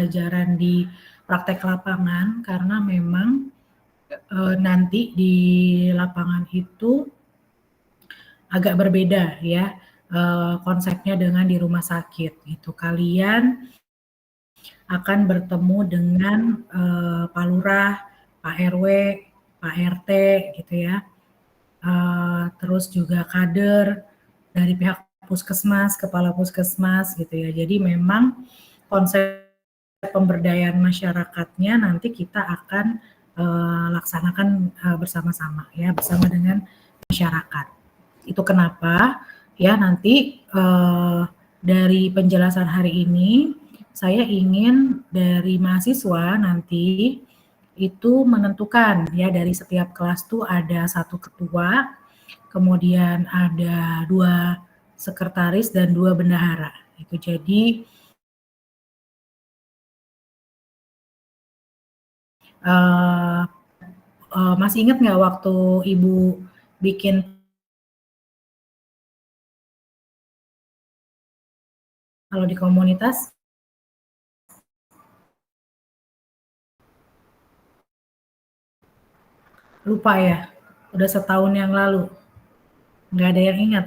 pembelajaran di praktek lapangan karena memang nanti di lapangan itu agak berbeda ya konsepnya dengan di rumah sakit gitu. Kalian akan bertemu dengan Pak Lurah, Pak RW, Pak RT gitu ya. Terus juga kader dari pihak puskesmas, kepala puskesmas gitu ya. Jadi memang konsep pemberdayaan masyarakatnya nanti kita akan laksanakan bersama-sama ya, bersama dengan masyarakat. Itu kenapa ya nanti dari penjelasan hari ini saya ingin dari mahasiswa nanti itu menentukan ya dari setiap kelas tuh ada satu ketua, kemudian ada 2 sekretaris dan 2 bendahara. Itu jadi masih ingat nggak waktu Ibu bikin kalau di komunitas? Lupa ya? Udah setahun yang lalu. Nggak ada yang ingat.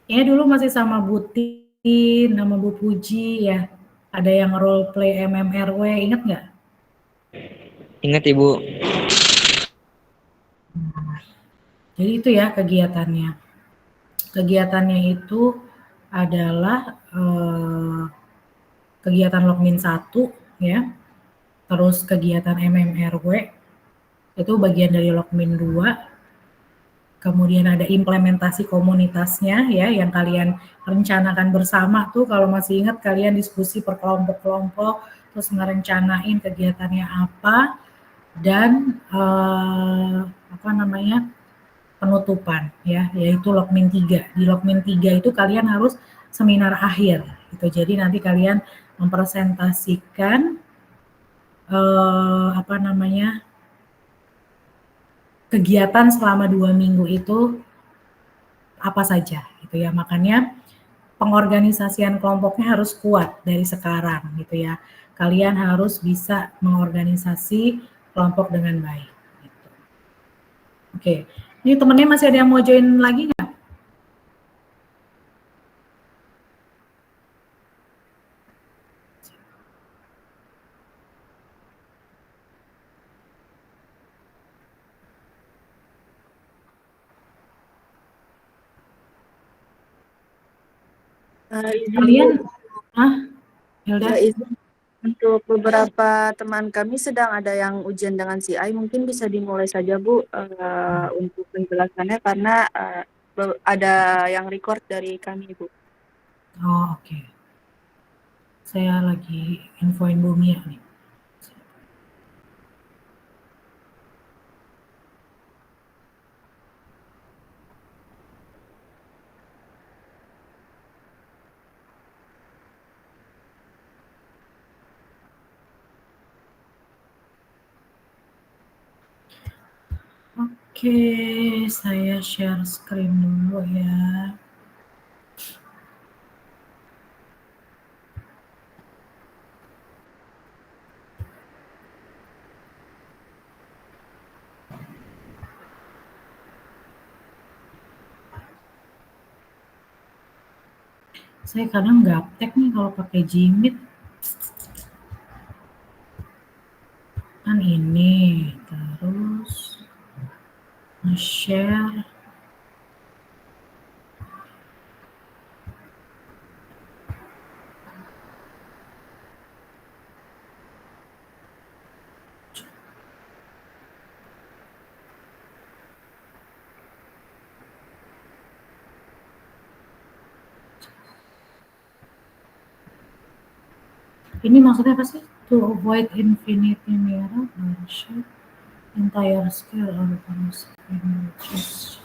Ya dulu masih sama Bu Tin, sama Bu Puji ya. Ada yang role play MMRW, ingat nggak? Ingat Ibu. Jadi itu ya kegiatannya. Kegiatannya itu adalah kegiatan Lokmin 1 ya. Terus kegiatan MMRW itu bagian dari Lokmin 2. Kemudian ada implementasi komunitasnya ya yang kalian rencanakan bersama tuh kalau masih ingat kalian diskusi per kelompok-kelompok terus merencanain kegiatannya apa dan penutupan ya yaitu Lokmin 3. Di Lokmin 3 itu kalian harus seminar akhir gitu. Jadi nanti kalian mempresentasikan kegiatan selama 2 minggu itu apa saja gitu ya. Makanya pengorganisasian kelompoknya harus kuat dari sekarang gitu ya. Kalian harus bisa mengorganisasi kelompok dengan baik. Gitu. Oke, ini temennya masih ada yang mau join lagi nggak? Kalian, Hilda? Untuk beberapa teman kami sedang ada yang ujian dengan CI, mungkin bisa dimulai saja Bu untuk penjelasannya karena ada yang record dari kami Bu. Oh oke. Saya lagi infoin Bu Mia nih. Oke, saya share screen dulu ya. Saya kadang gaptek nih kalau pakai Jimit. Kan ini, terus nge-share. Ini maksudnya apa sih? To avoid infinity mirror, show entire scale of images.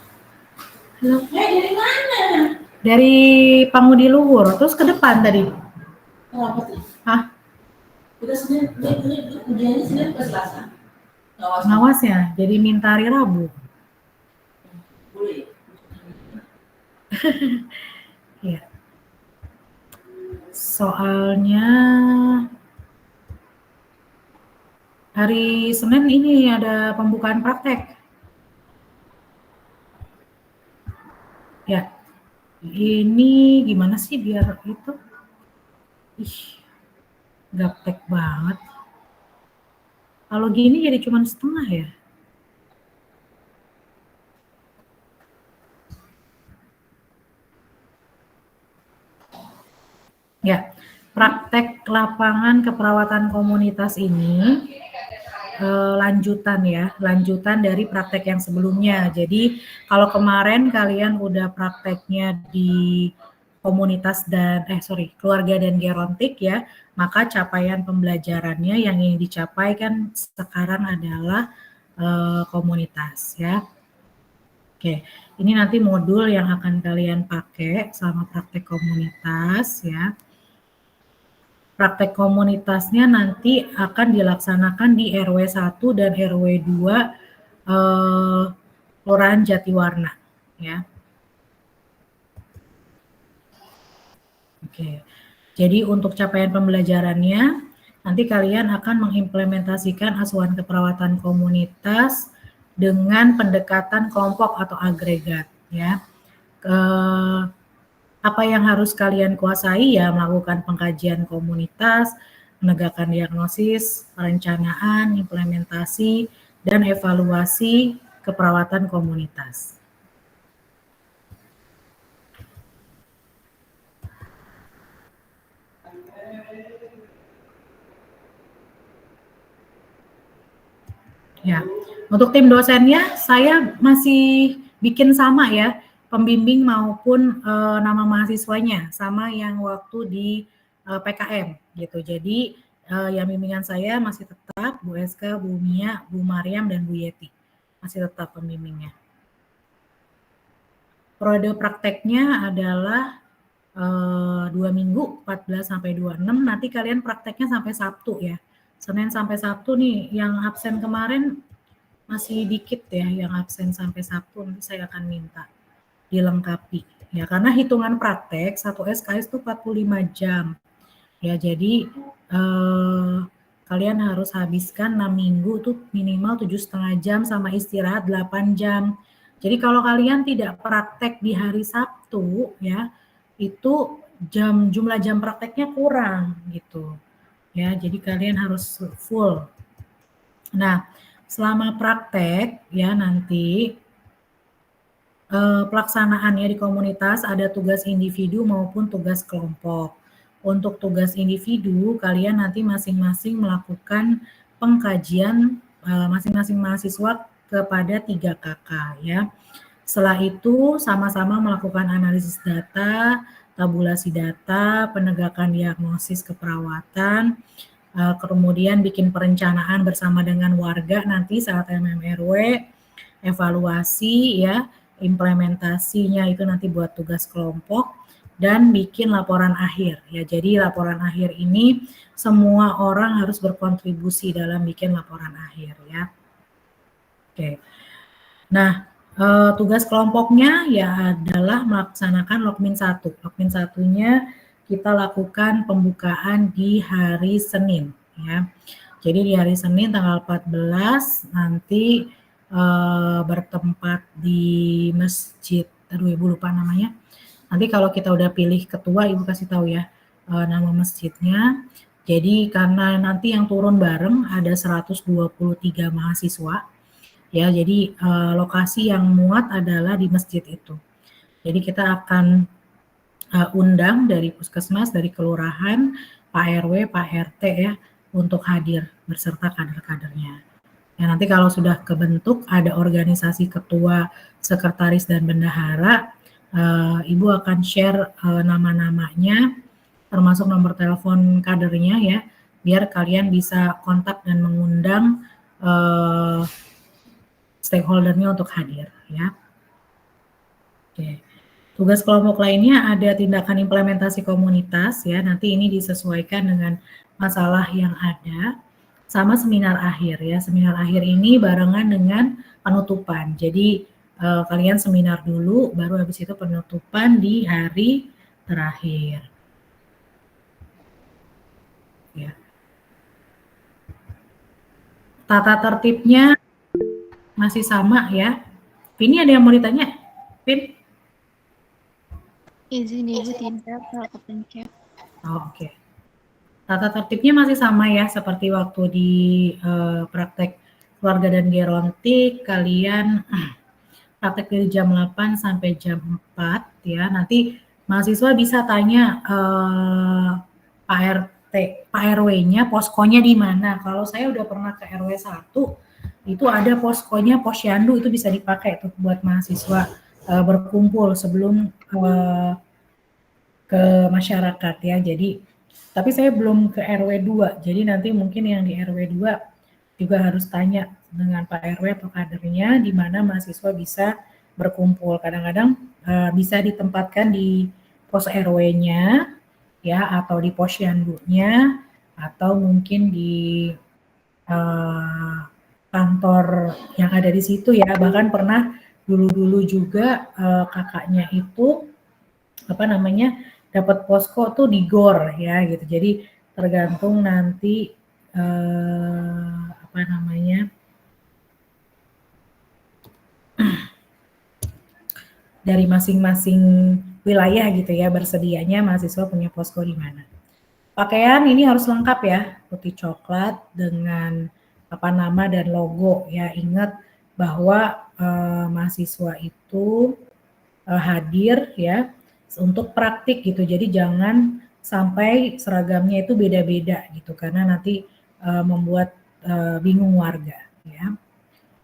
Halo. Dari mana? Dari Pangudi Luhur, terus ke depan tadi. Apa sih? Hah? Kita Senin, ujiannya Senin ke Selasa. Ngawasnya, jadi minta hari Rabu. Boleh. Iya. Soalnya hari Senin ini ada pembukaan praktek. Ya, ini gimana sih biar itu? Ih, gaptek banget. Kalau gini jadi cuma setengah ya? Ya, praktek lapangan keperawatan komunitas ini lanjutan dari praktek yang sebelumnya. Jadi kalau kemarin kalian udah prakteknya di komunitas keluarga dan gerontik ya, maka capaian pembelajarannya yang ingin dicapai kan sekarang adalah komunitas ya. Oke, ini nanti modul yang akan kalian pakai selama praktek komunitas ya. Praktek komunitasnya nanti akan dilaksanakan di RW 1 dan RW 2 Kelurahan Jatiwarna ya. Oke. Jadi untuk capaian pembelajarannya nanti kalian akan mengimplementasikan asuhan keperawatan komunitas dengan pendekatan kelompok atau agregat ya. Apa yang harus kalian kuasai ya melakukan pengkajian komunitas, menegakkan diagnosis, perencanaan, implementasi, dan evaluasi keperawatan komunitas. Ya, untuk tim dosennya saya masih bikin sama ya, pembimbing maupun nama mahasiswanya sama yang waktu di PKM gitu. Jadi yang bimbingan saya masih tetap Bu Eska, Bu Mia, Bu Mariam dan Bu Yeti. Masih tetap pembimbingnya. Periode prakteknya adalah 2 minggu 14 sampai 26, nanti kalian prakteknya sampai Sabtu ya. Senin sampai Sabtu nih, yang absen kemarin masih dikit ya, yang absen sampai Sabtu nanti saya akan minta dilengkapi ya, karena hitungan praktek 1 SKS itu 45 jam ya, jadi kalian harus habiskan 6 minggu tuh minimal 7,5 jam sama istirahat 8 jam. Jadi kalau kalian tidak praktek di hari Sabtu ya, itu jumlah jam prakteknya kurang gitu ya, jadi kalian harus full. Nah, selama praktek ya nanti pelaksanaannya di komunitas ada tugas individu maupun tugas kelompok. Untuk tugas individu kalian nanti masing-masing melakukan pengkajian masing-masing mahasiswa kepada 3 KK ya. Setelah itu sama-sama melakukan analisis data, tabulasi data, penegakan diagnosis keperawatan, kemudian bikin perencanaan bersama dengan warga nanti saat MMRW, evaluasi ya, implementasinya itu nanti buat tugas kelompok, dan bikin laporan akhir ya. Jadi laporan akhir ini semua orang harus berkontribusi dalam bikin laporan akhir ya. Oke. Nah, tugas kelompoknya ya adalah melaksanakan Lokmin 1. Lokmin 1-nya kita lakukan pembukaan di hari Senin ya. Jadi di hari Senin tanggal 14 nanti bertempat di masjid, aduh Ibu lupa namanya. Nanti kalau kita udah pilih ketua Ibu kasih tahu ya nama masjidnya. Jadi karena nanti yang turun bareng ada 123 mahasiswa ya, jadi lokasi yang muat adalah di masjid itu. Jadi kita akan undang dari puskesmas, dari kelurahan, Pak RW, Pak RT ya, untuk hadir beserta kader-kadernya. Ya, nanti kalau sudah kebentuk ada organisasi ketua, sekretaris dan bendahara, Ibu akan share nama-namanya, termasuk nomor telepon kadernya ya, biar kalian bisa kontak dan mengundang stakeholder-nya untuk hadir ya. Oke. Tugas kelompok lainnya ada tindakan implementasi komunitas ya, nanti ini disesuaikan dengan masalah yang ada, sama seminar akhir ya. Seminar akhir ini barengan dengan penutupan. Jadi kalian seminar dulu, baru habis itu penutupan di hari terakhir. ya. Tata tertibnya masih sama ya. Ini ada yang mau ditanya? Pin? Izin Ibu tidak kalau kepencet. Oh, oke. Tata tertibnya masih sama ya, seperti waktu di praktek keluarga dan gerontik, kalian praktek dari jam 8 sampai jam 4 ya. Nanti mahasiswa bisa tanya Pak RT, Pak RW-nya poskonya di mana. Kalau saya udah pernah ke RW 1, itu ada poskonya Posyandu, itu bisa dipakai tuh buat mahasiswa berkumpul sebelum ke masyarakat ya. Jadi tapi saya belum ke RW 2. Jadi nanti mungkin yang di RW 2 juga harus tanya dengan Pak RW atau kadernya di mana mahasiswa bisa berkumpul. Kadang-kadang bisa ditempatkan di pos RW-nya ya, atau di posyandunya, atau mungkin di kantor yang ada di situ ya. Bahkan pernah dulu-dulu juga kakaknya itu dapat posko tuh di GOR ya gitu. Jadi tergantung nanti dari masing-masing wilayah gitu ya, bersedianya mahasiswa punya posko di mana. Pakaian ini harus lengkap ya, putih coklat dengan nama dan logo ya. Ingat bahwa mahasiswa itu hadir ya untuk praktik gitu. Jadi jangan sampai seragamnya itu beda-beda gitu, karena nanti membuat bingung warga ya.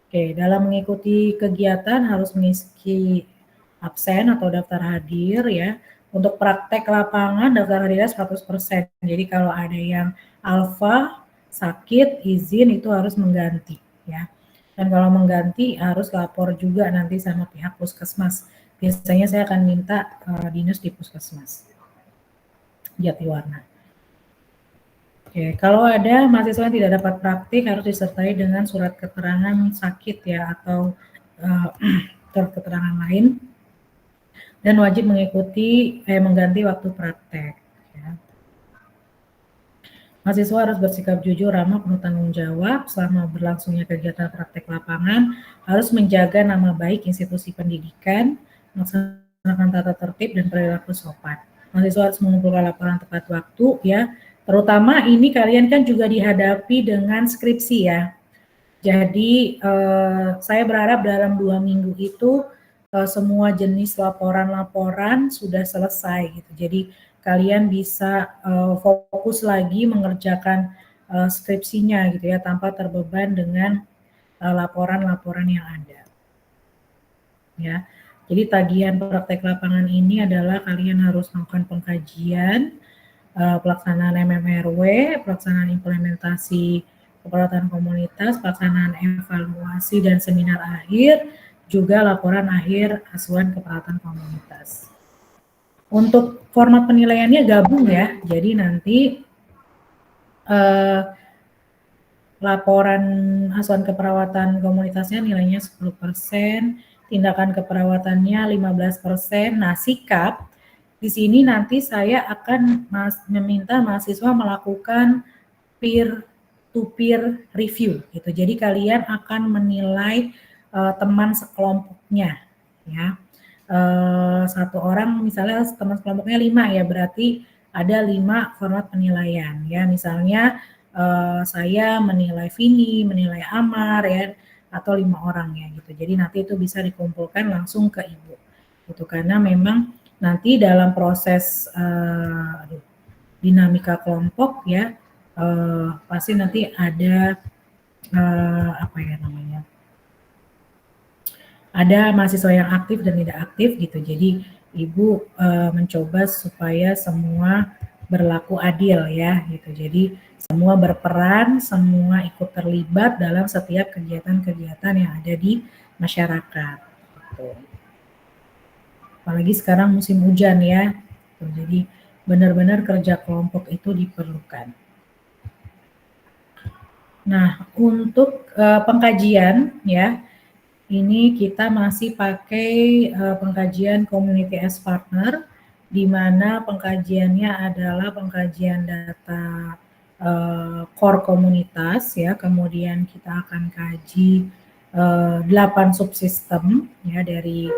Oke, dalam mengikuti kegiatan harus mengisi absen atau daftar hadir ya. Untuk praktek lapangan daftar hadirnya 100%. Jadi kalau ada yang alfa, sakit, izin itu harus mengganti ya. Dan kalau mengganti harus lapor juga nanti sama pihak puskesmas. Biasanya saya akan minta dinas di puskesmas Jatiwarna. Oke, kalau ada mahasiswa yang tidak dapat praktik harus disertai dengan surat keterangan sakit ya, atau surat keterangan lain, dan wajib mengganti waktu praktek. Ya. Mahasiswa harus bersikap jujur, ramah, penuh tanggung jawab selama berlangsungnya kegiatan praktek lapangan, harus menjaga nama baik institusi pendidikan, melaksanakan tata tertib dan perilaku sopan. Mahasiswa harus mengumpulkan laporan tepat waktu ya. Terutama ini kalian kan juga dihadapi dengan skripsi ya. Jadi saya berharap dalam 2 minggu itu semua jenis laporan-laporan sudah selesai gitu. Jadi kalian bisa fokus lagi mengerjakan skripsinya gitu ya, tanpa terbeban dengan laporan-laporan yang ada. Ya. Jadi tagihan praktek lapangan ini adalah kalian harus melakukan pengkajian, pelaksanaan MMRW, pelaksanaan implementasi keperawatan komunitas, pelaksanaan evaluasi dan seminar akhir, juga laporan akhir asuhan keperawatan komunitas. Untuk format penilaiannya gabung ya, jadi nanti laporan asuhan keperawatan komunitasnya nilainya 10%, tindakan keperawatannya 15%. Nah, sikap di sini nanti saya akan meminta mahasiswa melakukan peer-to-peer review gitu. Jadi kalian akan menilai teman sekelompoknya ya. Satu orang misalnya teman sekelompoknya 5 ya, berarti ada 5 format penilaian ya. Misalnya saya menilai Vini, menilai Amar ya, atau 5 orang ya gitu. Jadi nanti itu bisa dikumpulkan langsung ke ibu gitu, karena memang nanti dalam proses dinamika kelompok ya pasti nanti ada ada mahasiswa yang aktif dan tidak aktif gitu. Jadi ibu mencoba supaya semua berlaku adil ya gitu. Jadi semua berperan, semua ikut terlibat dalam setiap kegiatan-kegiatan yang ada di masyarakat. Gitu. Apalagi sekarang musim hujan ya. Jadi benar-benar kerja kelompok itu diperlukan. Nah, untuk pengkajian ya, ini kita masih pakai pengkajian Community as Partner, di mana pengkajiannya adalah pengkajian data core komunitas ya, kemudian kita akan kaji 8 subsistem ya, dari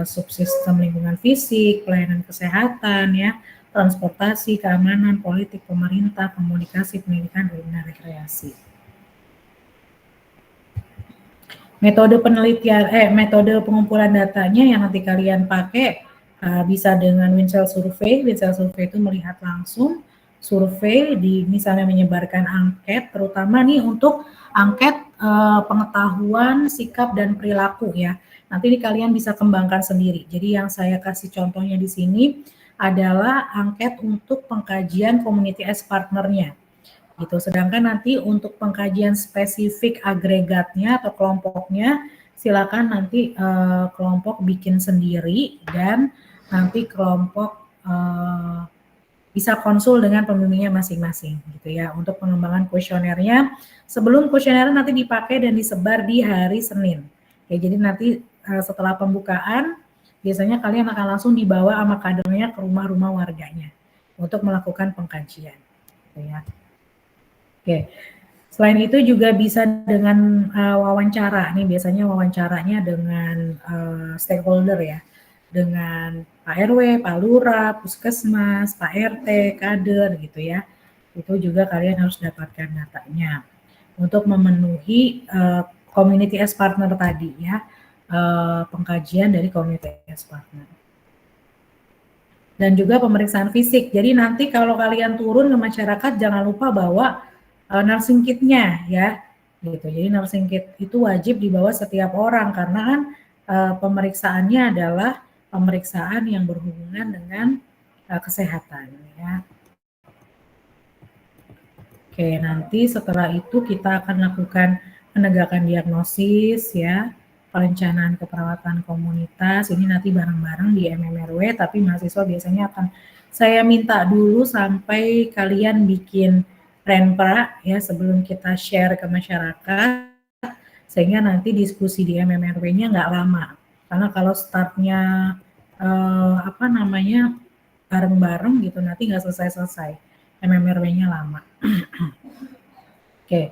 subsistem lingkungan fisik, pelayanan kesehatan ya, transportasi, keamanan, politik, pemerintah, komunikasi, pendidikan, dan rekreasi. Metode penelitian, metode pengumpulan datanya yang nanti kalian pakai bisa dengan Winchell Survey. Winchell Survey itu melihat langsung survei di misalnya menyebarkan angket, terutama nih untuk angket pengetahuan sikap dan perilaku ya. Nanti kalian bisa kembangkan sendiri. Jadi yang saya kasih contohnya di sini adalah angket untuk pengkajian community as partnernya. Gitu. Sedangkan nanti untuk pengkajian spesifik agregatnya atau kelompoknya, silakan nanti kelompok bikin sendiri dan nanti kelompok bisa konsul dengan pembimbingnya masing-masing gitu ya untuk pengembangan kuesionernya. Sebelum kuesioner nanti dipakai dan disebar di hari Senin. Ya, jadi nanti setelah pembukaan biasanya kalian akan langsung dibawa sama kadernya ke rumah-rumah warganya untuk melakukan pengkajian. Gitu ya. Oke. Selain itu juga bisa dengan wawancara. Nih biasanya wawancaranya dengan stakeholder ya. Dengan Pak RW, Pak Lurah, Puskesmas, Pak RT, kader gitu ya. Itu juga kalian harus dapatkan datanya. Untuk memenuhi community as partner tadi ya. Pengkajian dari community as partner. Dan juga pemeriksaan fisik. Jadi nanti kalau kalian turun ke masyarakat jangan lupa bawa nursing kit-nya ya. Gitu. Jadi nursing kit itu wajib dibawa setiap orang karena kan pemeriksaannya adalah pemeriksaan yang berhubungan dengan kesehatan ya. Oke, nanti setelah itu kita akan lakukan penegakan diagnosis ya, perencanaan keperawatan komunitas. Ini nanti bareng-bareng di MMRW, tapi mahasiswa biasanya akan saya minta dulu sampai kalian bikin renpra ya sebelum kita share ke masyarakat, sehingga nanti diskusi di MMRW-nya nggak lama. Karena kalau startnya bareng-bareng gitu nanti nggak selesai-selesai, MMRW-nya lama. Oke,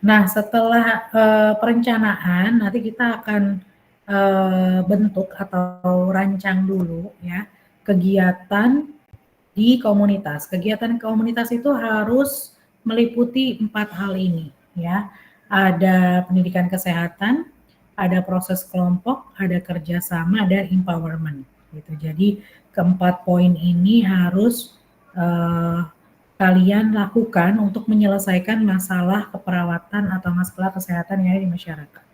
nah setelah perencanaan nanti kita akan bentuk atau rancang dulu ya kegiatan di komunitas. Kegiatan komunitas itu harus meliputi 4 hal ini ya. Ada pendidikan kesehatan, ada proses kelompok, ada kerjasama, dan empowerment. Gitu. Jadi keempat poin ini harus kalian lakukan untuk menyelesaikan masalah keperawatan atau masalah kesehatan yang ada di masyarakat.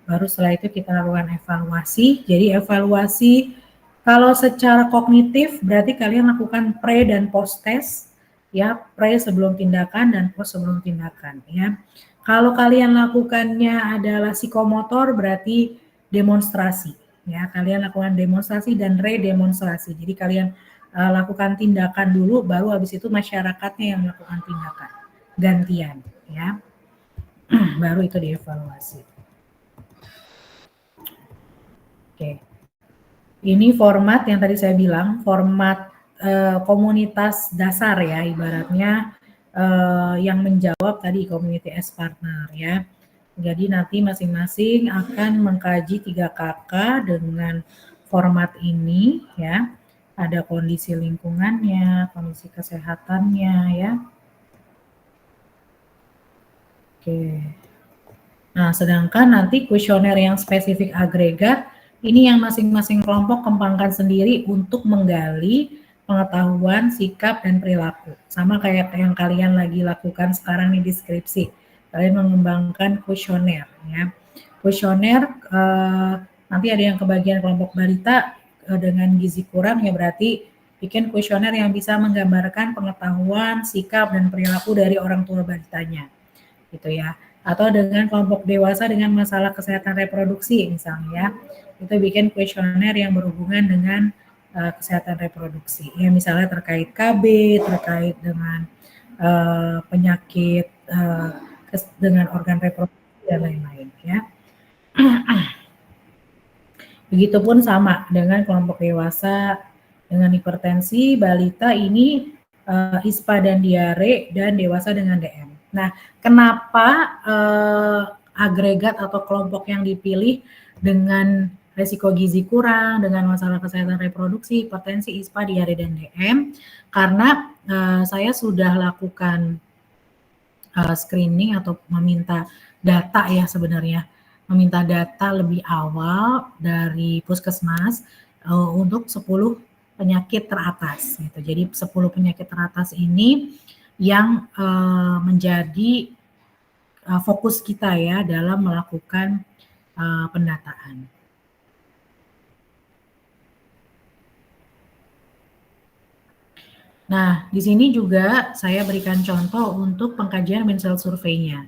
Baru setelah itu kita lakukan evaluasi. Jadi evaluasi kalau secara kognitif berarti kalian lakukan pre dan post test ya, pre sebelum tindakan dan post sebelum tindakan ya. Kalau kalian lakukannya adalah psikomotor berarti demonstrasi ya, kalian lakukan demonstrasi dan redemonstrasi. Jadi kalian lakukan tindakan dulu, baru habis itu masyarakatnya yang melakukan tindakan gantian ya. Baru itu dievaluasi. Oke. Ini format yang tadi saya bilang, format komunitas dasar ya, ibaratnya yang menjawab tadi community as partner ya. Jadi nanti masing-masing akan mengkaji 3 KK dengan format ini ya. Ada kondisi lingkungannya, kondisi kesehatannya ya. Oke. Nah, sedangkan nanti kuesioner yang spesifik agregat ini yang masing-masing kelompok kembangkan sendiri untuk menggali pengetahuan, sikap, dan perilaku. Sama kayak yang kalian lagi lakukan sekarang di deskripsi. Kalian mengembangkan kuesioner ya. Kuesioner nanti ada yang kebagian kelompok balita dengan gizi kurang ya, berarti bikin kuesioner yang bisa menggambarkan pengetahuan, sikap, dan perilaku dari orang tua balitanya gitu ya. Atau dengan kelompok dewasa dengan masalah kesehatan reproduksi misalnya ya, itu bikin kuesioner yang berhubungan dengan kesehatan reproduksi ya, misalnya terkait KB, terkait dengan penyakit dengan organ reproduksi dan lain-lain ya. Begitupun sama dengan kelompok dewasa dengan hipertensi, balita ini ISPA dan diare, dan dewasa dengan DM. Nah, kenapa agregat atau kelompok yang dipilih dengan resiko gizi kurang, dengan masalah kesehatan reproduksi, hipertensi, ISPA, diare, dan DM? Karena saya sudah lakukan screening atau meminta data ya sebenarnya, meminta data lebih awal dari puskesmas untuk 10 penyakit teratas gitu. Jadi 10 penyakit teratas ini yang menjadi fokus kita ya dalam melakukan pendataan. Nah, di sini juga saya berikan contoh untuk pengkajian Winsell survei-nya.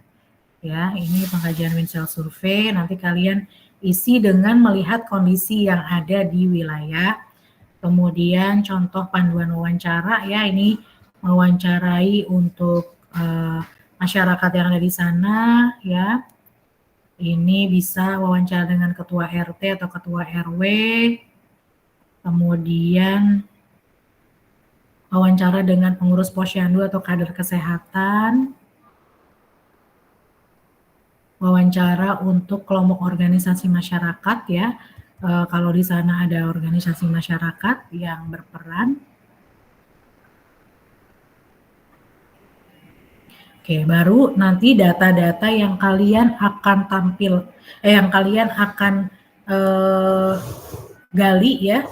Ya, ini pengkajian Winsell survei, nanti kalian isi dengan melihat kondisi yang ada di wilayah. Kemudian contoh panduan wawancara ya, ini mewawancarai untuk masyarakat yang ada di sana ya. Ini bisa wawancara dengan ketua RT atau ketua RW. Kemudian wawancara dengan pengurus posyandu atau kader kesehatan. Wawancara untuk kelompok organisasi masyarakat ya. Kalau di sana ada organisasi masyarakat yang berperan. Oke, baru nanti data-data yang kalian akan yang kalian akan gali ya.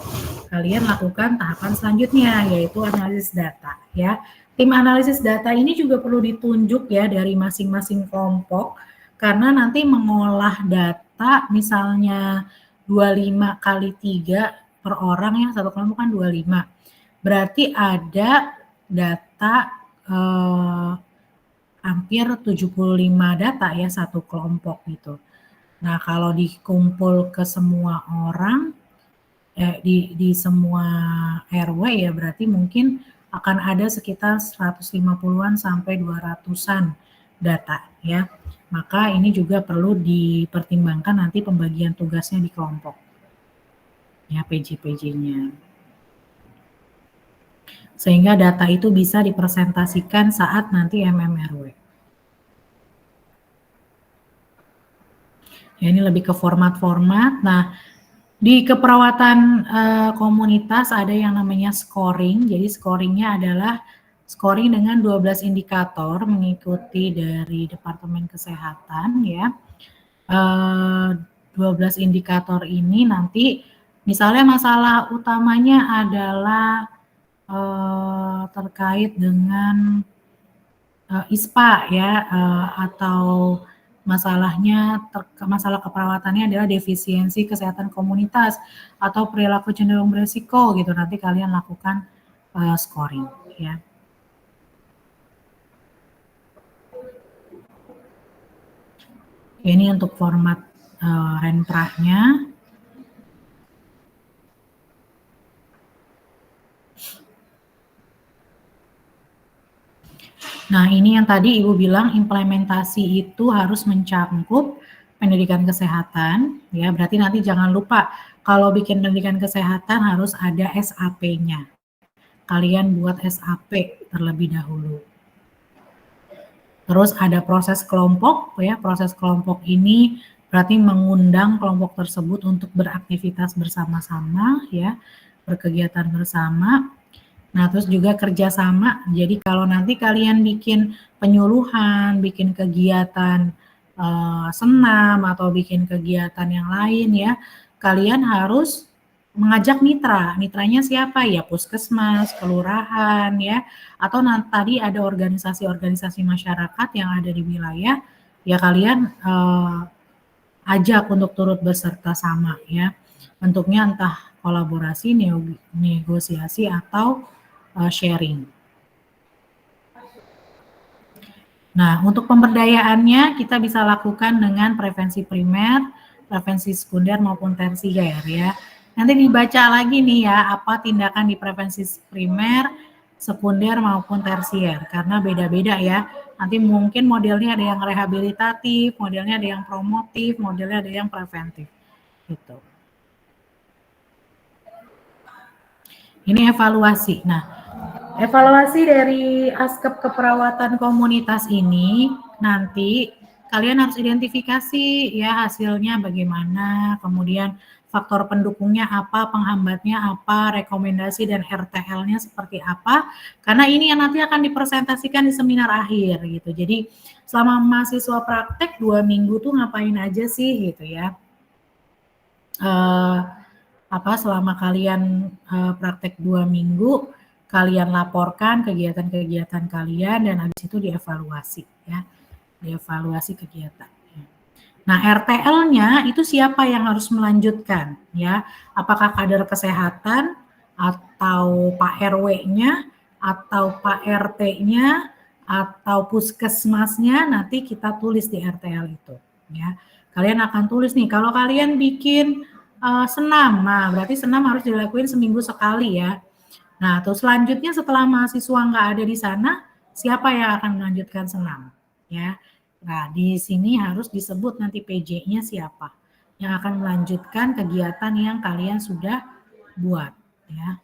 Kalian lakukan tahapan selanjutnya, yaitu analisis data ya. Tim analisis data ini juga perlu ditunjuk ya dari masing-masing kelompok, karena nanti mengolah data misalnya 25 kali 3 per orang ya, satu kelompok kan 25. Berarti ada data hampir 75 data ya satu kelompok gitu. Nah, kalau dikumpul ke semua orang, di semua RW ya berarti mungkin akan ada sekitar 150-an sampai 200-an data ya. Maka ini juga perlu dipertimbangkan nanti pembagian tugasnya di kelompok. Ya, PJ-PJ-nya. Sehingga data itu bisa dipresentasikan saat nanti MMRW. Ya, ini lebih ke format-format. Nah, di keperawatan komunitas ada yang namanya scoring. Jadi scoringnya adalah scoring dengan 12 indikator mengikuti dari Departemen Kesehatan ya. 12 indikator ini nanti misalnya masalah utamanya adalah terkait dengan ISPA ya, atau masalah keperawatannya adalah defisiensi kesehatan komunitas atau perilaku cenderung beresiko gitu. Nanti kalian lakukan scoring ya. Ini untuk format renprahnya. Nah, ini yang tadi Ibu bilang implementasi itu harus mencangkup pendidikan kesehatan, ya. Berarti nanti jangan lupa kalau bikin pendidikan kesehatan harus ada SAP-nya. Kalian buat SAP terlebih dahulu. Terus ada proses kelompok, ya. Proses kelompok ini berarti mengundang kelompok tersebut untuk beraktivitas bersama-sama, ya, berkegiatan bersama. Nah, terus juga kerjasama. Jadi kalau nanti kalian bikin penyuluhan, bikin kegiatan senam atau bikin kegiatan yang lain ya, kalian harus mengajak mitra. Mitranya siapa ya? Puskesmas, kelurahan ya, atau tadi ada organisasi-organisasi masyarakat yang ada di wilayah. Ya kalian ajak untuk turut beserta sama ya. Bentuknya entah kolaborasi, negosiasi atau sharing. Nah, untuk pemberdayaannya kita bisa lakukan dengan prevensi primer, prevensi sekunder maupun tersier ya. Nanti dibaca lagi nih ya, apa tindakan di prevensi primer, sekunder maupun tersier, karena beda-beda ya. Nanti mungkin modelnya ada yang rehabilitatif, modelnya ada yang promotif, modelnya ada yang preventif. Gitu. Ini evaluasi. Nah, Evaluasi dari askep keperawatan komunitas ini nanti kalian harus identifikasi ya hasilnya bagaimana, kemudian faktor pendukungnya apa, penghambatnya apa, rekomendasi dan RTL-nya seperti apa, karena ini yang nanti akan dipresentasikan di seminar akhir gitu. Jadi selama mahasiswa praktek 2 minggu tuh ngapain aja sih gitu ya. Selama kalian praktek 2 minggu, kalian laporkan kegiatan-kegiatan kalian dan habis itu dievaluasi ya, dievaluasi kegiatan. Nah, RTL-nya itu siapa yang harus melanjutkan ya? Apakah kader kesehatan atau Pak RW-nya atau Pak RT-nya atau puskesmasnya, nanti kita tulis di RTL itu ya. Kalian akan tulis nih, kalau kalian bikin senam, nah berarti senam harus dilakuin seminggu sekali ya. Nah, terus selanjutnya setelah mahasiswa nggak ada di sana, siapa yang akan melanjutkan senam? Ya, nah di sini harus disebut nanti PJ-nya siapa yang akan melanjutkan kegiatan yang kalian sudah buat. Ya.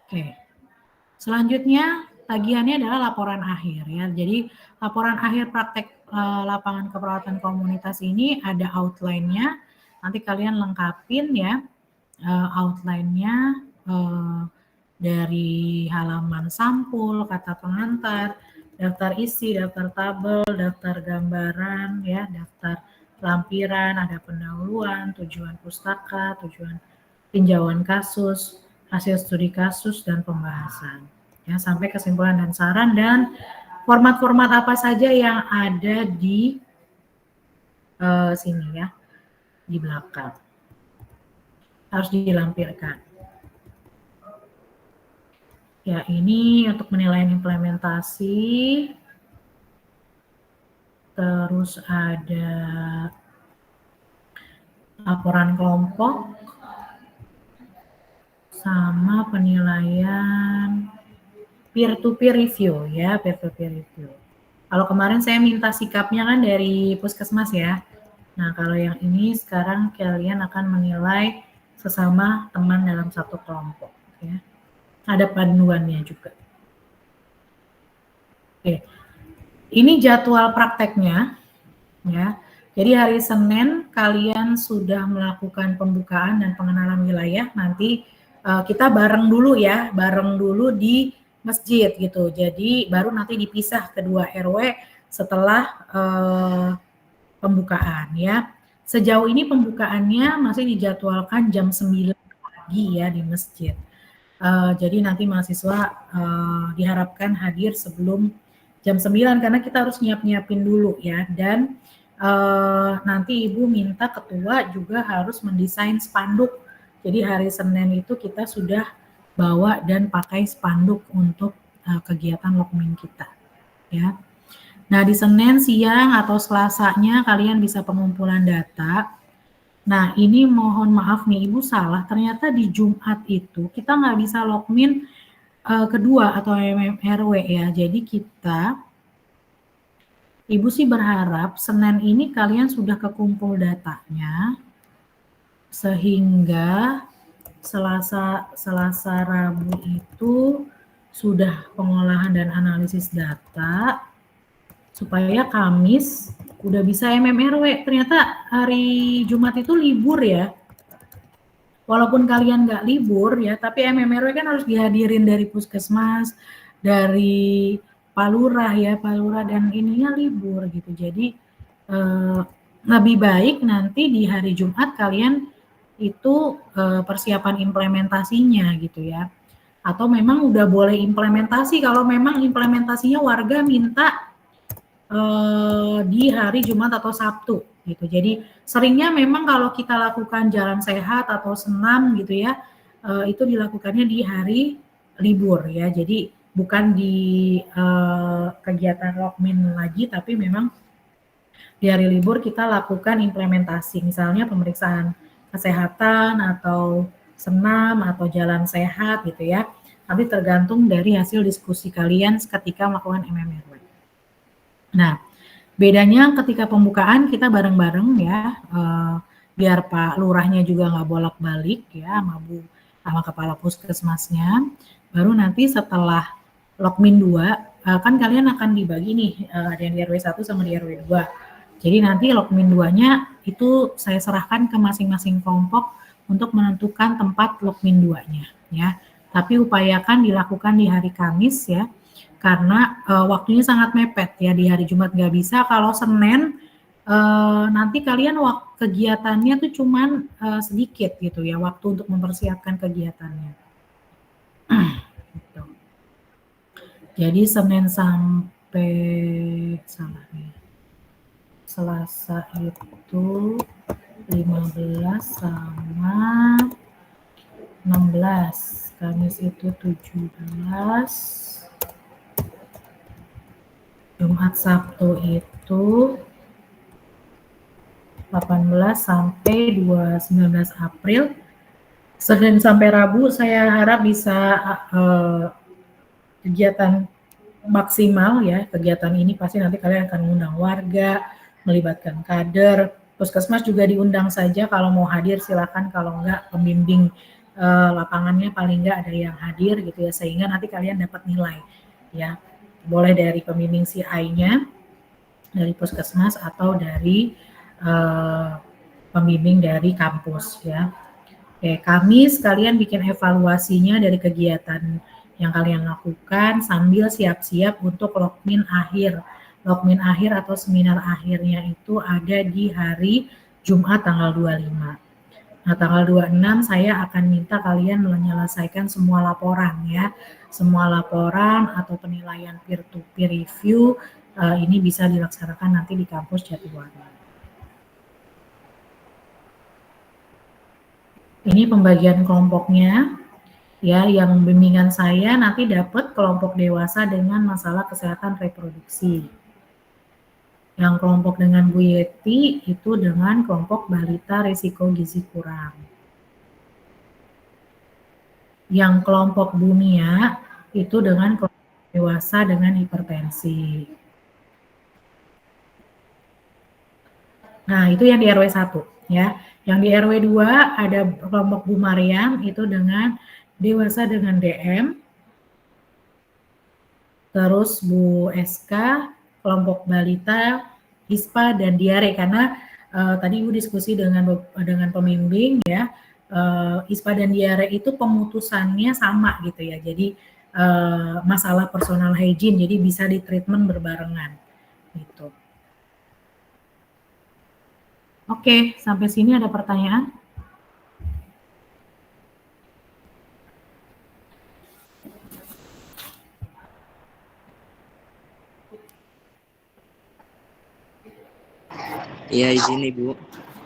Oke. Selanjutnya tagihannya adalah laporan akhir ya. Jadi laporan akhir praktek lapangan keperawatan komunitas ini ada outline-nya. Nanti kalian lengkapin ya. Outline-nya dari halaman sampul, kata pengantar, daftar isi, daftar tabel, daftar gambaran, ya, daftar lampiran, ada pendahuluan, tujuan pustaka, tujuan tinjauan kasus, hasil studi kasus, dan pembahasan. Ya, sampai kesimpulan dan saran, dan format-format apa saja yang ada di sini ya, di belakang. Harus dilampirkan. Ya, ini untuk penilaian implementasi. Terus ada laporan kelompok sama penilaian peer-to-peer review ya, peer-to-peer review. Kalau kemarin saya minta sikapnya kan dari puskesmas ya. Nah, kalau yang ini sekarang kalian akan menilai sesama teman dalam satu kelompok ya. Ada panduannya juga. Oke. Ini jadwal prakteknya ya. Jadi hari Senin kalian sudah melakukan pembukaan dan pengenalan wilayah. Nanti kita bareng dulu ya, bareng dulu di masjid gitu. Jadi baru nanti dipisah kedua RW setelah pembukaan ya. Sejauh ini pembukaannya masih dijadwalkan jam 9 pagi ya di masjid. Jadi nanti mahasiswa diharapkan hadir sebelum jam 9 karena kita harus nyiapin dulu ya. Dan nanti Ibu minta ketua juga harus mendesain spanduk. Jadi hari Senin itu kita sudah bawa dan pakai spanduk untuk kegiatan Lokmin kita ya. Nah, di Senin siang atau Selasanya kalian bisa pengumpulan data. Nah, ini mohon maaf nih, Ibu salah. Ternyata di Jumat itu kita nggak bisa Lokmin kedua atau MMRW ya. Jadi Ibu sih berharap Senin ini kalian sudah kekumpul datanya, sehingga Selasa Rabu itu sudah pengolahan dan analisis data, supaya Kamis udah bisa MMRW. Ternyata hari Jumat itu libur ya. Walaupun kalian nggak libur ya, tapi MMRW kan harus dihadirin dari puskesmas, dari Pak Lurah ya, Pak Lurah dan ininya libur gitu. Jadi lebih baik nanti di hari Jumat kalian itu persiapan implementasinya gitu ya. Atau memang udah boleh implementasi kalau memang implementasinya warga minta di hari Jumat atau Sabtu gitu. Jadi seringnya memang kalau kita lakukan jalan sehat atau senam gitu ya, itu dilakukannya di hari libur ya. Jadi bukan di kegiatan Lokmin lagi, tapi memang di hari libur kita lakukan implementasi, misalnya pemeriksaan kesehatan atau senam atau jalan sehat gitu ya. Nanti tergantung dari hasil diskusi kalian ketika melakukan MMRW. Nah, bedanya ketika pembukaan kita bareng-bareng ya, biar Pak Lurahnya juga nggak bolak-balik ya sama Bu sama kepala puskesmasnya. Baru nanti setelah Lokmin 2, kan kalian akan dibagi nih, ada yang di RW 1 sama di RW 2. Jadi nanti Lokmin 2-nya itu saya serahkan ke masing-masing kelompok untuk menentukan tempat Lokmin 2-nya ya. Tapi upayakan dilakukan di hari Kamis ya, karena waktunya sangat mepet ya, di hari Jumat nggak bisa. Kalau Senin nanti kalian kegiatannya tuh cuman sedikit gitu ya, waktu untuk mempersiapkan kegiatannya. Gitu. Jadi Senin sampai Selasa itu 15 sama 16, Kamis itu 17, Jumat Sabtu itu 18 sampai 19 April. Senin sampai Rabu saya harap bisa kegiatan maksimal ya. Kegiatan ini pasti nanti kalian akan mengundang warga, melibatkan kader, puskesmas juga diundang saja, kalau mau hadir silakan, kalau enggak pembimbing lapangannya paling enggak ada yang hadir gitu ya, sehingga nanti kalian dapat nilai ya, boleh dari pembimbing CI-nya, dari puskesmas atau dari pembimbing dari kampus ya. Oke, Kamis kalian bikin evaluasinya dari kegiatan yang kalian lakukan sambil siap-siap untuk Lokmin akhir. Lokmin akhir atau seminar akhirnya itu ada di hari Jumat tanggal 25. Nah, tanggal 26 saya akan minta kalian menyelesaikan semua laporan ya. Semua laporan atau penilaian peer-to-peer review ini bisa dilaksanakan nanti di kampus Jatiwangi. Ini pembagian kelompoknya. Ya, yang bimbingan saya nanti dapat kelompok dewasa dengan masalah kesehatan reproduksi. Yang kelompok dengan Bu Yeti itu dengan kelompok balita risiko gizi kurang. Yang kelompok Bu Mia itu dengan kelompok dewasa dengan hipertensi. Nah, itu yang di RW 1 ya. Yang di RW 2 ada kelompok Bu Mariam itu dengan dewasa dengan DM. Terus Bu SK, kelompok balita, ISPA dan diare, karena tadi Ibu diskusi dengan pembimbing ya, ISPA dan diare itu pemutusannya sama gitu ya, jadi masalah personal hygiene, jadi bisa di treatment berbarengan gitu. Oke, sampai sini ada pertanyaan? Iya, izin Ibu.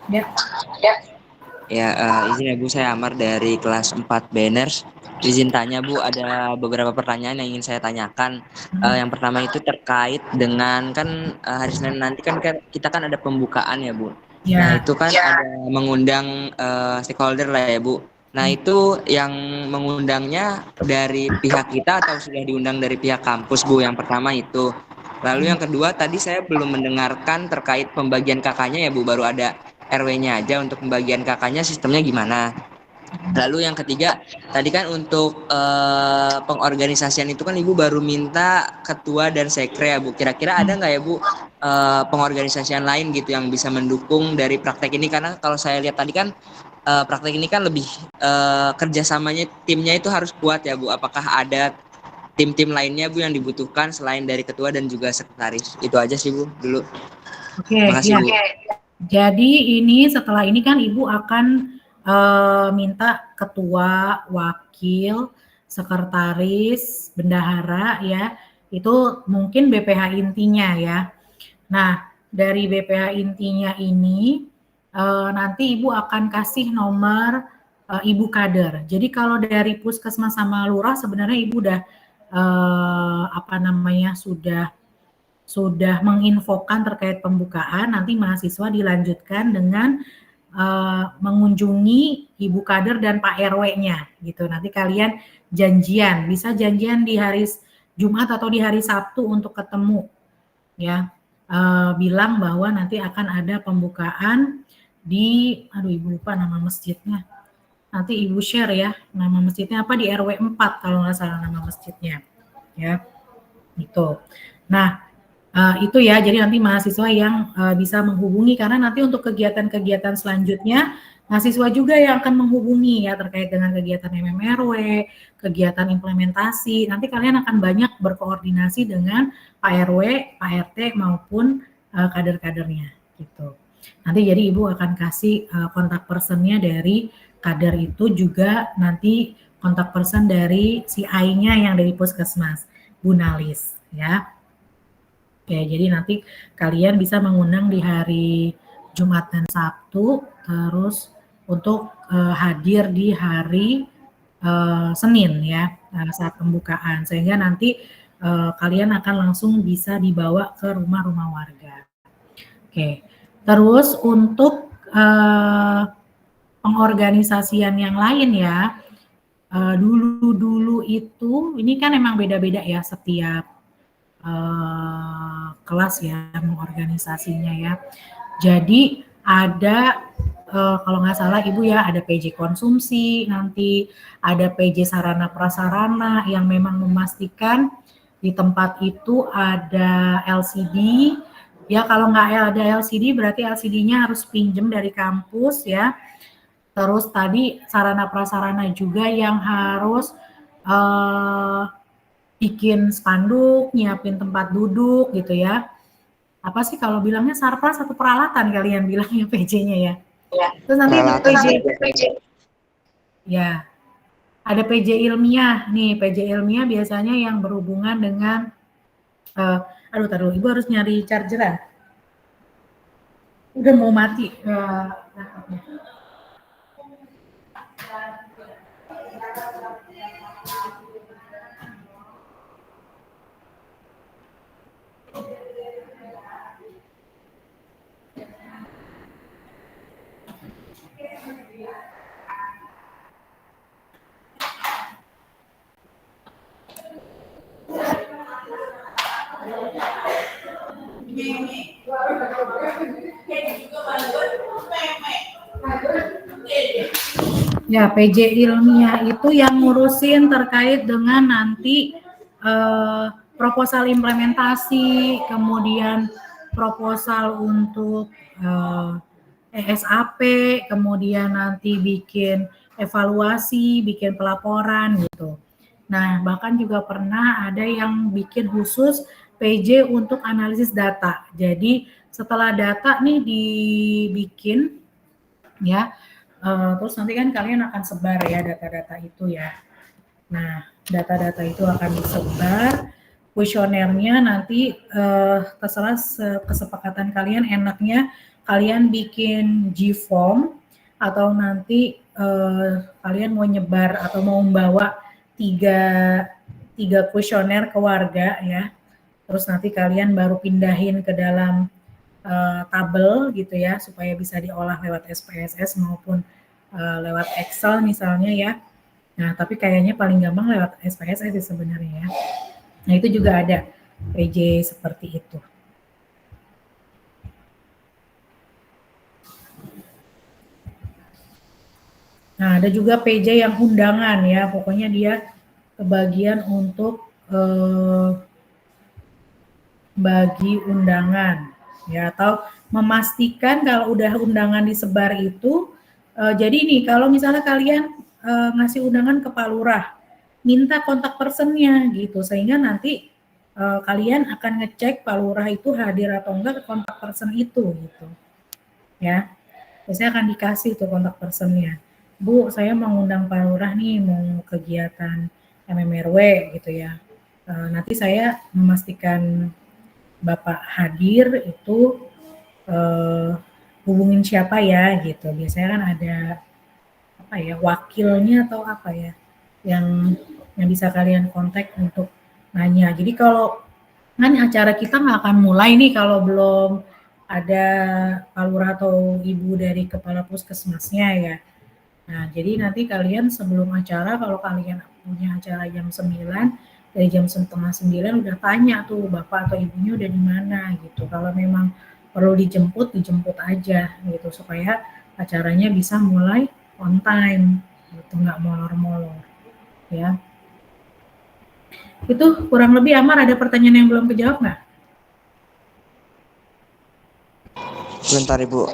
Ya. Ya, izin ya Bu, saya Amar dari kelas 4 Banners. Izin tanya Bu, ada beberapa pertanyaan yang ingin saya tanyakan. Yang pertama itu terkait dengan kan hari Senin nanti kan kita kan ada pembukaan ya Bu. Ya. Nah itu kan ada mengundang stakeholder lah ya Bu. Nah itu yang mengundangnya dari pihak kita atau sudah diundang dari pihak kampus Bu? Yang pertama itu. Lalu yang kedua tadi saya belum mendengarkan terkait pembagian kakaknya ya Bu, baru ada RW-nya aja. Untuk pembagian kakaknya sistemnya gimana? Lalu yang ketiga tadi kan untuk pengorganisasian itu kan Ibu baru minta ketua dan sekre ya Bu. Kira-kira ada nggak ya Bu pengorganisasian lain gitu yang bisa mendukung dari praktek ini? Karena kalau saya lihat tadi kan praktek ini kan lebih kerjasamanya timnya itu harus kuat ya Bu. Apakah ada tim-tim lainnya Bu yang dibutuhkan selain dari ketua dan juga sekretaris? Itu aja sih Bu dulu. Oke, makasih ya. Bu. Jadi ini setelah ini kan Ibu akan minta ketua, wakil, sekretaris, bendahara ya. Itu mungkin BPH intinya ya. Nah, dari BPH intinya ini nanti Ibu akan kasih nomor Ibu kader. Jadi kalau dari puskesmas sama lurah sebenarnya Ibu udah sudah menginfokan terkait pembukaan. Nanti mahasiswa dilanjutkan dengan mengunjungi Ibu kader dan Pak RW-nya gitu. Nanti kalian janjian, bisa janjian di hari Jumat atau di hari Sabtu untuk ketemu ya. Bilang bahwa nanti akan ada pembukaan di, Ibu lupa nama masjidnya. nanti Ibu share ya nama masjidnya apa di RW 4 kalau nggak salah nama masjidnya ya. Gitu. Nah, itu ya, jadi nanti mahasiswa yang bisa menghubungi, karena nanti untuk kegiatan-kegiatan selanjutnya, mahasiswa juga yang akan menghubungi ya terkait dengan kegiatan MMRW, kegiatan implementasi, nanti kalian akan banyak berkoordinasi dengan Pak RW, Pak RT maupun kader-kadernya gitu. Nanti jadi Ibu akan kasih kontak personnya dari kader itu, juga nanti kontak person dari CI-nya yang dari Puskesmas, Bu Nalis ya. Oke, jadi nanti kalian bisa mengundang di hari Jumat dan Sabtu, terus untuk hadir di hari Senin ya, saat pembukaan, sehingga nanti kalian akan langsung bisa dibawa ke rumah-rumah warga. Oke, terus untuk pengorganisasian yang lain ya, dulu itu, ini kan emang beda-beda ya setiap kelas ya mengorganisasinya ya. Jadi ada kalau nggak salah Ibu ya, ada PJ konsumsi, nanti ada PJ sarana prasarana yang memang memastikan di tempat itu ada LCD. Ya kalau nggak ada LCD berarti LCD-nya harus pinjem dari kampus ya. Terus tadi sarana prasarana juga yang harus bikin spanduk, nyiapin tempat duduk gitu ya. Apa sih kalau bilangnya sarpras atau peralatan kalian bilangnya PJ-nya ya? Ya. Terus nanti ada PJ. Ya. Ada PJ ilmiah nih, PJ ilmiah biasanya yang berhubungan dengan aduh taruh, Ibu harus nyari chargeran. Udah mau mati. Ya, PJ ilmiah itu yang ngurusin terkait dengan nanti proposal implementasi, kemudian proposal untuk ESAP, kemudian nanti bikin evaluasi, bikin pelaporan gitu. Nah, bahkan juga pernah ada yang bikin khusus PJ untuk analisis data. Jadi setelah data nih dibikin ya, terus nanti kan kalian akan sebar ya data-data itu ya. Nah, data-data itu akan disebar, kuesionernya nanti terserah kesepakatan kalian, enaknya kalian bikin G-form atau nanti kalian mau nyebar atau mau membawa tiga kuesioner ke warga ya. Terus nanti kalian baru pindahin ke dalam tabel gitu ya, supaya bisa diolah lewat SPSS maupun lewat Excel misalnya ya. Nah, tapi kayaknya paling gampang lewat SPSS sih sebenarnya ya. Nah, itu juga ada PJ seperti itu. Nah, ada juga PJ yang undangan ya, pokoknya dia kebagian untuk bagi undangan ya, atau memastikan kalau udah undangan disebar itu jadi nih kalau misalnya kalian ngasih undangan ke Pak Lurah, minta kontak personnya gitu, sehingga nanti kalian akan ngecek Pak Lurah itu hadir atau enggak ke kontak person itu gitu ya. Biasanya akan dikasih tuh kontak personnya. Bu, saya mau ngundang Pak Lurah nih, mau kegiatan MMRW gitu ya. Nanti saya memastikan Bapak hadir itu hubungin siapa ya gitu. Biasanya kan ada apa ya, wakilnya atau apa ya yang bisa kalian kontak untuk nanya. Jadi kalau kan acara kita nggak akan mulai nih kalau belum ada Pak Lurah atau Ibu dari Kepala Puskesmasnya ya. Nah, jadi nanti kalian sebelum acara, kalau kalian punya acara jam 9, dari jam 8:30 udah tanya tuh Bapak atau Ibunya udah di mana gitu. Kalau memang perlu dijemput aja gitu, supaya acaranya bisa mulai on time gitu, nggak molor-molor ya. Itu kurang lebih. Amar, ada pertanyaan yang belum kejawab nggak? Sebentar Ibu.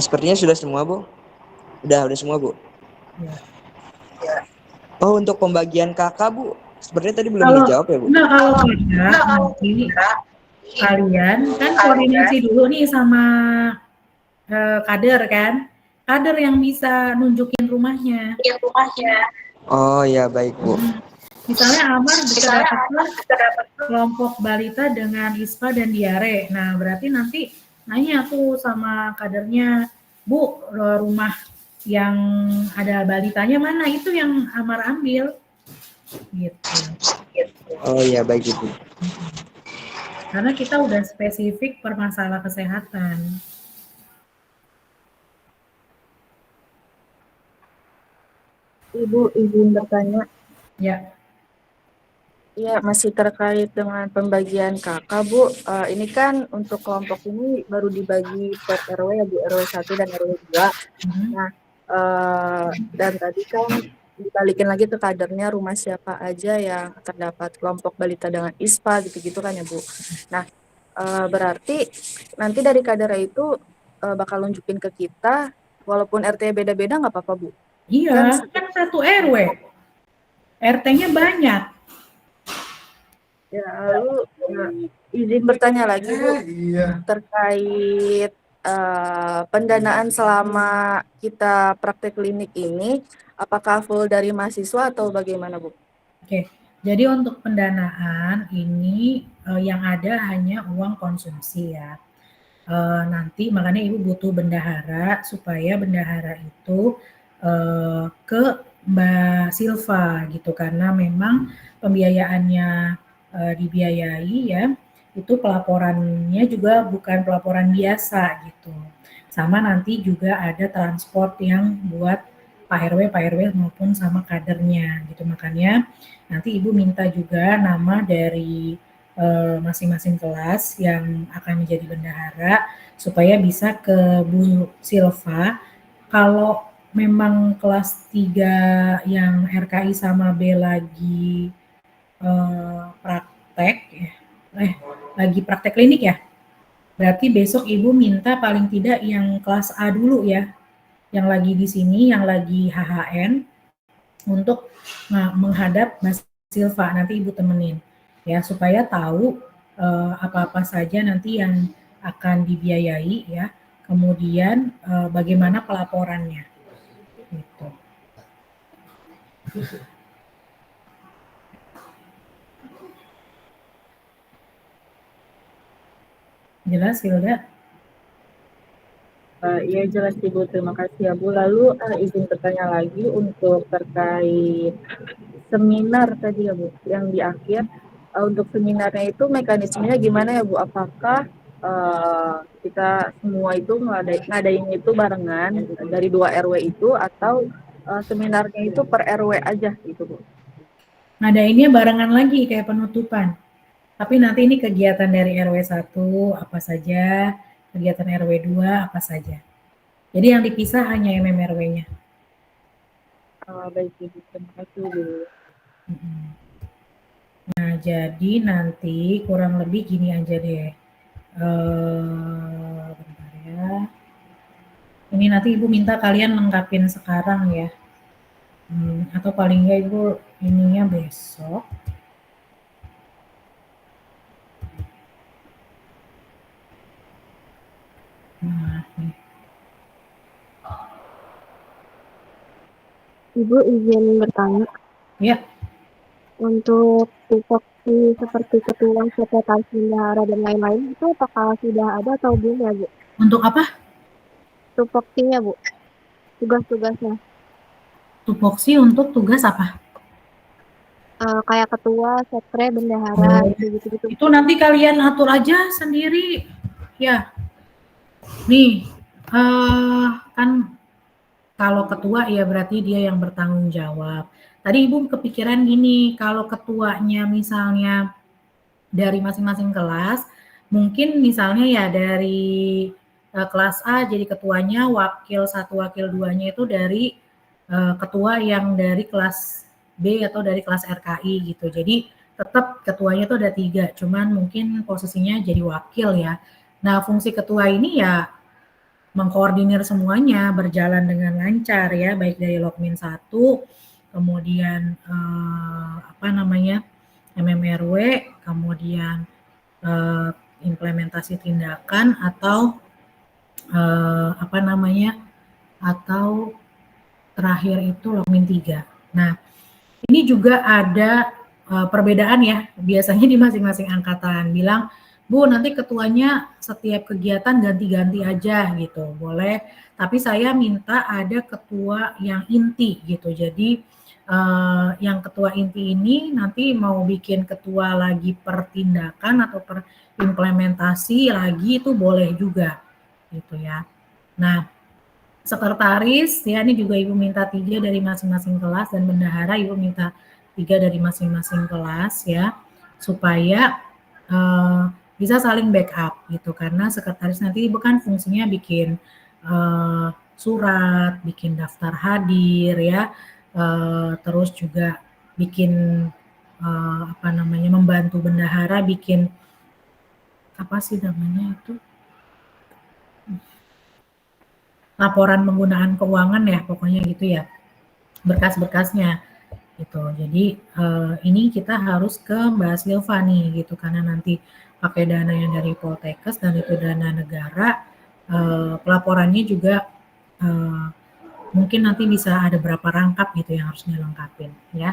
Sepertinya sudah semua Bu. Udah semua Bu. Ya. Oh, untuk pembagian kakak Bu, sepertinya tadi belum Kalau dijawab ya Bu. enggak, kalau enggak nanti kalian kan koordinasi dulu nih sama kader kan, kader yang bisa nunjukin rumahnya. Oh ya baik Bu. Misalnya Amar bisa dapat kelompok balita dengan ISPA dan diare. Nah, berarti nanti nanya tuh sama kadernya, Bu, rumah yang ada balitanya mana? Itu yang Amar ambil. Gitu. Oh ya baik Ibu. Karena kita udah spesifik permasalahan kesehatan. Ibu izin bertanya. Ya. Iya, masih terkait dengan pembagian kakak, Bu. Ini kan untuk kelompok ini baru dibagi per RW ya, Bu, RW 1 dan RW 2. Nah, dan tadi kan dibalikin lagi ke kadernya rumah siapa aja yang terdapat kelompok balita dengan ISPA gitu-gitu kan ya, Bu. Nah, berarti nanti dari kadernya itu bakal nunjukin ke kita, walaupun RT beda-beda nggak apa-apa, Bu? Iya, kan satu RW. RT-nya banyak. Ya, lalu izin bertanya lagi Bu, terkait pendanaan selama kita praktek klinik ini, apakah full dari mahasiswa atau bagaimana Bu? Oke, jadi untuk pendanaan ini yang ada hanya uang konsumsi ya. Nanti makanya Ibu butuh bendahara supaya bendahara itu ke Mbak Silva gitu, karena memang pembiayaannya dibiayai ya, itu pelaporannya juga bukan pelaporan biasa gitu. Sama nanti juga ada transport yang buat Pak RW maupun sama kadernya gitu. Makanya nanti Ibu minta juga nama dari masing-masing kelas yang akan menjadi bendahara supaya bisa ke Bu Silva. Kalau memang kelas 3 yang RKI sama B lagi praktek ya, lagi praktek klinik ya, berarti besok Ibu minta paling tidak yang kelas A dulu ya, yang lagi di sini, yang lagi HHN untuk menghadap Mas Silva. Nanti Ibu temenin ya supaya tahu apa-apa saja nanti yang akan dibiayai ya, kemudian bagaimana pelaporannya gitu. Jelas Hilda? Iya jelas Ibu, terima kasih ya Bu. Lalu izin bertanya lagi untuk terkait seminar tadi ya Bu, yang di akhir. Untuk seminarnya itu mekanismenya gimana ya Bu? Apakah kita semua itu ngadain itu barengan dari 2 RW itu, atau seminarnya itu per RW aja gitu Bu? Ngadainnya barengan lagi kayak penutupan. Tapi nanti ini kegiatan dari RW 1 apa saja, kegiatan RW 2 apa saja. Jadi yang dipisah hanya MMRW-nya. Baik Ibu, terima kasih Bu. Nah, jadi nanti kurang lebih gini aja deh. Bentar ya. Ini nanti Ibu minta kalian lengkapin sekarang ya. Atau paling nggak Ibu ininya besok. Nah, nih. Ibu izin bertanya. Ya. Untuk tupoksi seperti ketua, sekretaris bendahara dan lain-lain itu apakah sudah ada atau belum ya Bu? Untuk apa? Tupoksinya Bu, tugas-tugasnya. Tupoksi untuk tugas apa? Kayak ketua, sekre, bendahara, gitu-gitu. Itu nanti kalian atur aja sendiri. Ya. Nih, kan kalau ketua ya berarti dia yang bertanggung jawab. Tadi Ibu kepikiran gini, kalau ketuanya misalnya dari masing-masing kelas, mungkin misalnya ya dari kelas A jadi ketuanya, wakil 1, wakil 2-nya itu dari ketua yang dari kelas B atau dari kelas RKI gitu. Jadi tetap ketuanya itu ada 3, cuman mungkin posisinya jadi wakil ya. Nah, fungsi ketua ini ya mengkoordinir semuanya berjalan dengan lancar ya, baik dari Lokmin 1, kemudian MMRW, kemudian implementasi tindakan atau atau terakhir itu Lokmin 3. Nah, ini juga ada perbedaan ya, biasanya di masing-masing angkatan bilang, Bu, nanti ketuanya setiap kegiatan ganti-ganti aja gitu, boleh. Tapi saya minta ada ketua yang inti gitu. Jadi yang ketua inti ini nanti mau bikin ketua lagi per tindakan atau per implementasi lagi itu boleh juga gitu ya. Nah, sekretaris ya ini juga Ibu minta 3 dari masing-masing kelas dan bendahara Ibu minta 3 dari masing-masing kelas ya, supaya bisa saling backup gitu, karena sekretaris nanti Ibu kan fungsinya bikin surat, bikin daftar hadir ya, terus juga bikin membantu bendahara bikin laporan penggunaan keuangan ya, pokoknya gitu ya, berkas-berkasnya gitu. Jadi ini kita harus ke Mbak Silva nih gitu, karena nanti pakai dana yang dari Poltekkes dan itu dana negara, pelaporannya juga mungkin nanti bisa ada berapa rangkap gitu yang harus dilengkapin ya.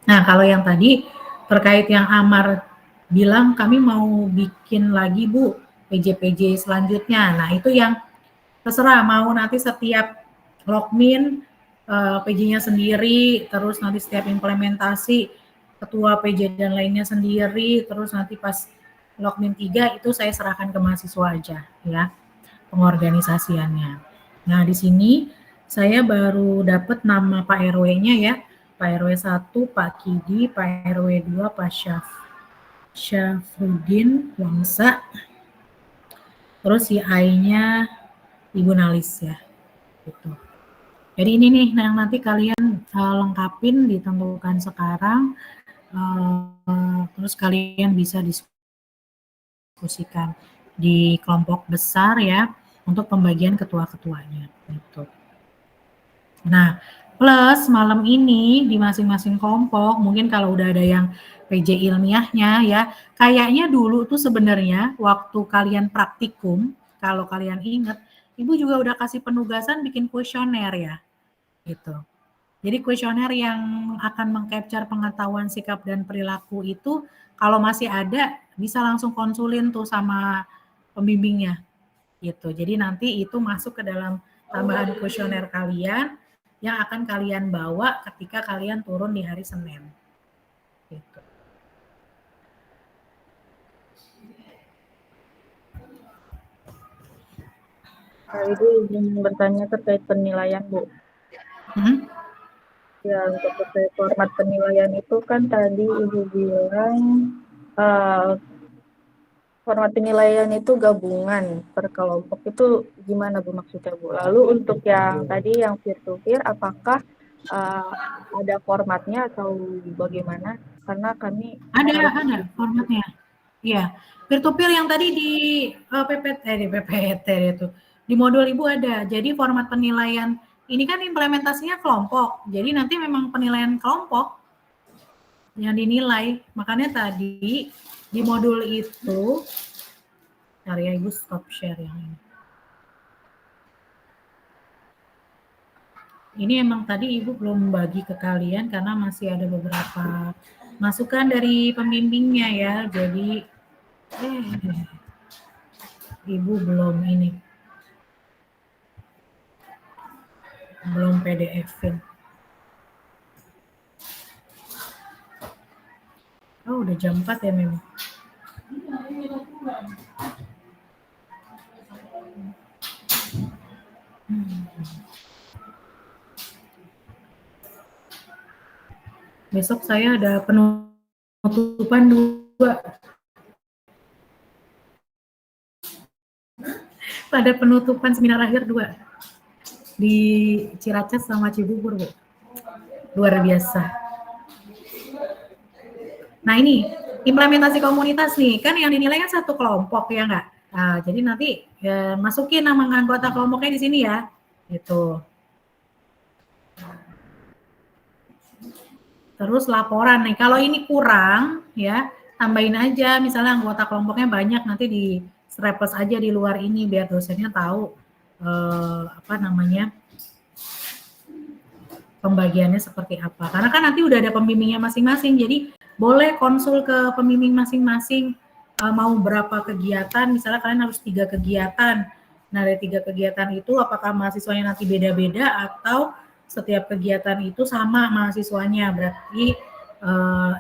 Nah, kalau yang tadi terkait yang Amar bilang kami mau bikin lagi Bu PJ-PJ selanjutnya. Nah, itu yang terserah mau nanti setiap Lokmin PJ-nya sendiri, terus nanti setiap implementasi ketua PJ dan lainnya sendiri, terus nanti pas Lokmin 3 itu saya serahkan ke mahasiswa aja ya, pengorganisasiannya. Nah, di sini saya baru dapat nama Pak RW-nya ya. Pak RW 1 Pak Kidi, Pak RW 2 Pak Syafruddin Wangsa. Terus si I-nya Ibu Nalis ya. Gitu. Jadi ini nih yang nanti kalian lengkapin, ditentukan sekarang, terus kalian bisa diskusikan di kelompok besar ya untuk pembagian ketua-ketuanya. Gitu. Nah, plus malam ini di masing-masing kelompok, mungkin kalau udah ada yang PJ ilmiahnya ya, kayaknya dulu tuh sebenarnya waktu kalian praktikum, kalau kalian ingat, Ibu juga udah kasih penugasan bikin kuesioner ya, gitu. Jadi kuesioner yang akan mengcapture pengetahuan sikap dan perilaku itu, kalau masih ada, bisa langsung konsulin tuh sama pembimbingnya, gitu. Jadi nanti itu masuk ke dalam tambahan kuesioner kalian, yang akan kalian bawa ketika kalian turun di hari Senin. Gitu. Ibu ingin bertanya terkait penilaian, Bu. Ya, untuk terkait format penilaian itu kan tadi Ibu bilang format penilaian itu gabungan per kelompok, itu gimana Bu maksudnya Bu? Lalu untuk yang tadi yang peer-to-peer, apakah ada formatnya atau bagaimana? Karena kami ada formatnya. Iya, peer-to-peer yang tadi di PPT itu di modul Ibu ada. Jadi format penilaian ini kan implementasinya kelompok. Jadi nanti memang penilaian kelompok yang dinilai. Makanya tadi di modul itu, ya Ibu stop share yang ini. Ini emang tadi Ibu belum bagi ke kalian karena masih ada beberapa masukan dari pembimbingnya ya. Jadi Ibu belum PDF-in. Oh, udah jam 4 ya memang. Besok saya ada penutupan 2. pada penutupan seminar akhir 2 di Ciracas sama Cibubur, Bu. Luar biasa. Nah ini implementasi komunitas nih, kan yang dinilai kan satu kelompok ya nggak? Nah, jadi nanti ya, masukin nama anggota kelompoknya di sini ya, gitu. Terus laporan nih, kalau ini kurang ya tambahin aja, misalnya anggota kelompoknya banyak, nanti di straples aja di luar ini biar dosennya tahu apa namanya pembagiannya seperti apa. Karena kan nanti udah ada pembimbingnya masing-masing, jadi boleh konsul ke pembimbing masing-masing mau berapa kegiatan, misalnya kalian harus 3 kegiatan. Nah dari 3 kegiatan itu apakah mahasiswanya nanti beda-beda atau setiap kegiatan itu sama mahasiswanya, berarti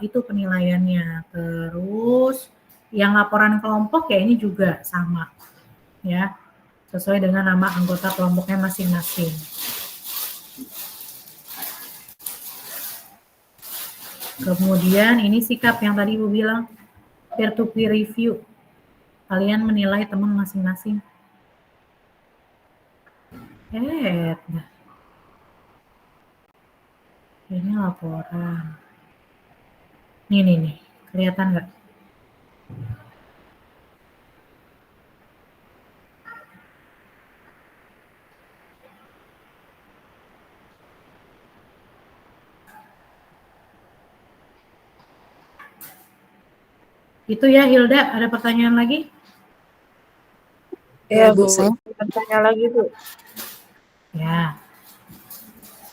itu penilaiannya. Terus yang laporan kelompok ya ini juga sama ya, sesuai dengan nama anggota kelompoknya masing-masing. Kemudian ini sikap yang tadi Ibu bilang, peer-to-peer review. Kalian menilai teman masing-masing. Ini laporan. Nih. Kelihatan nggak? Itu ya Hilda, ada pertanyaan lagi? Ya, Bu, Bu. saya Tanya lagi, Bu. Ya.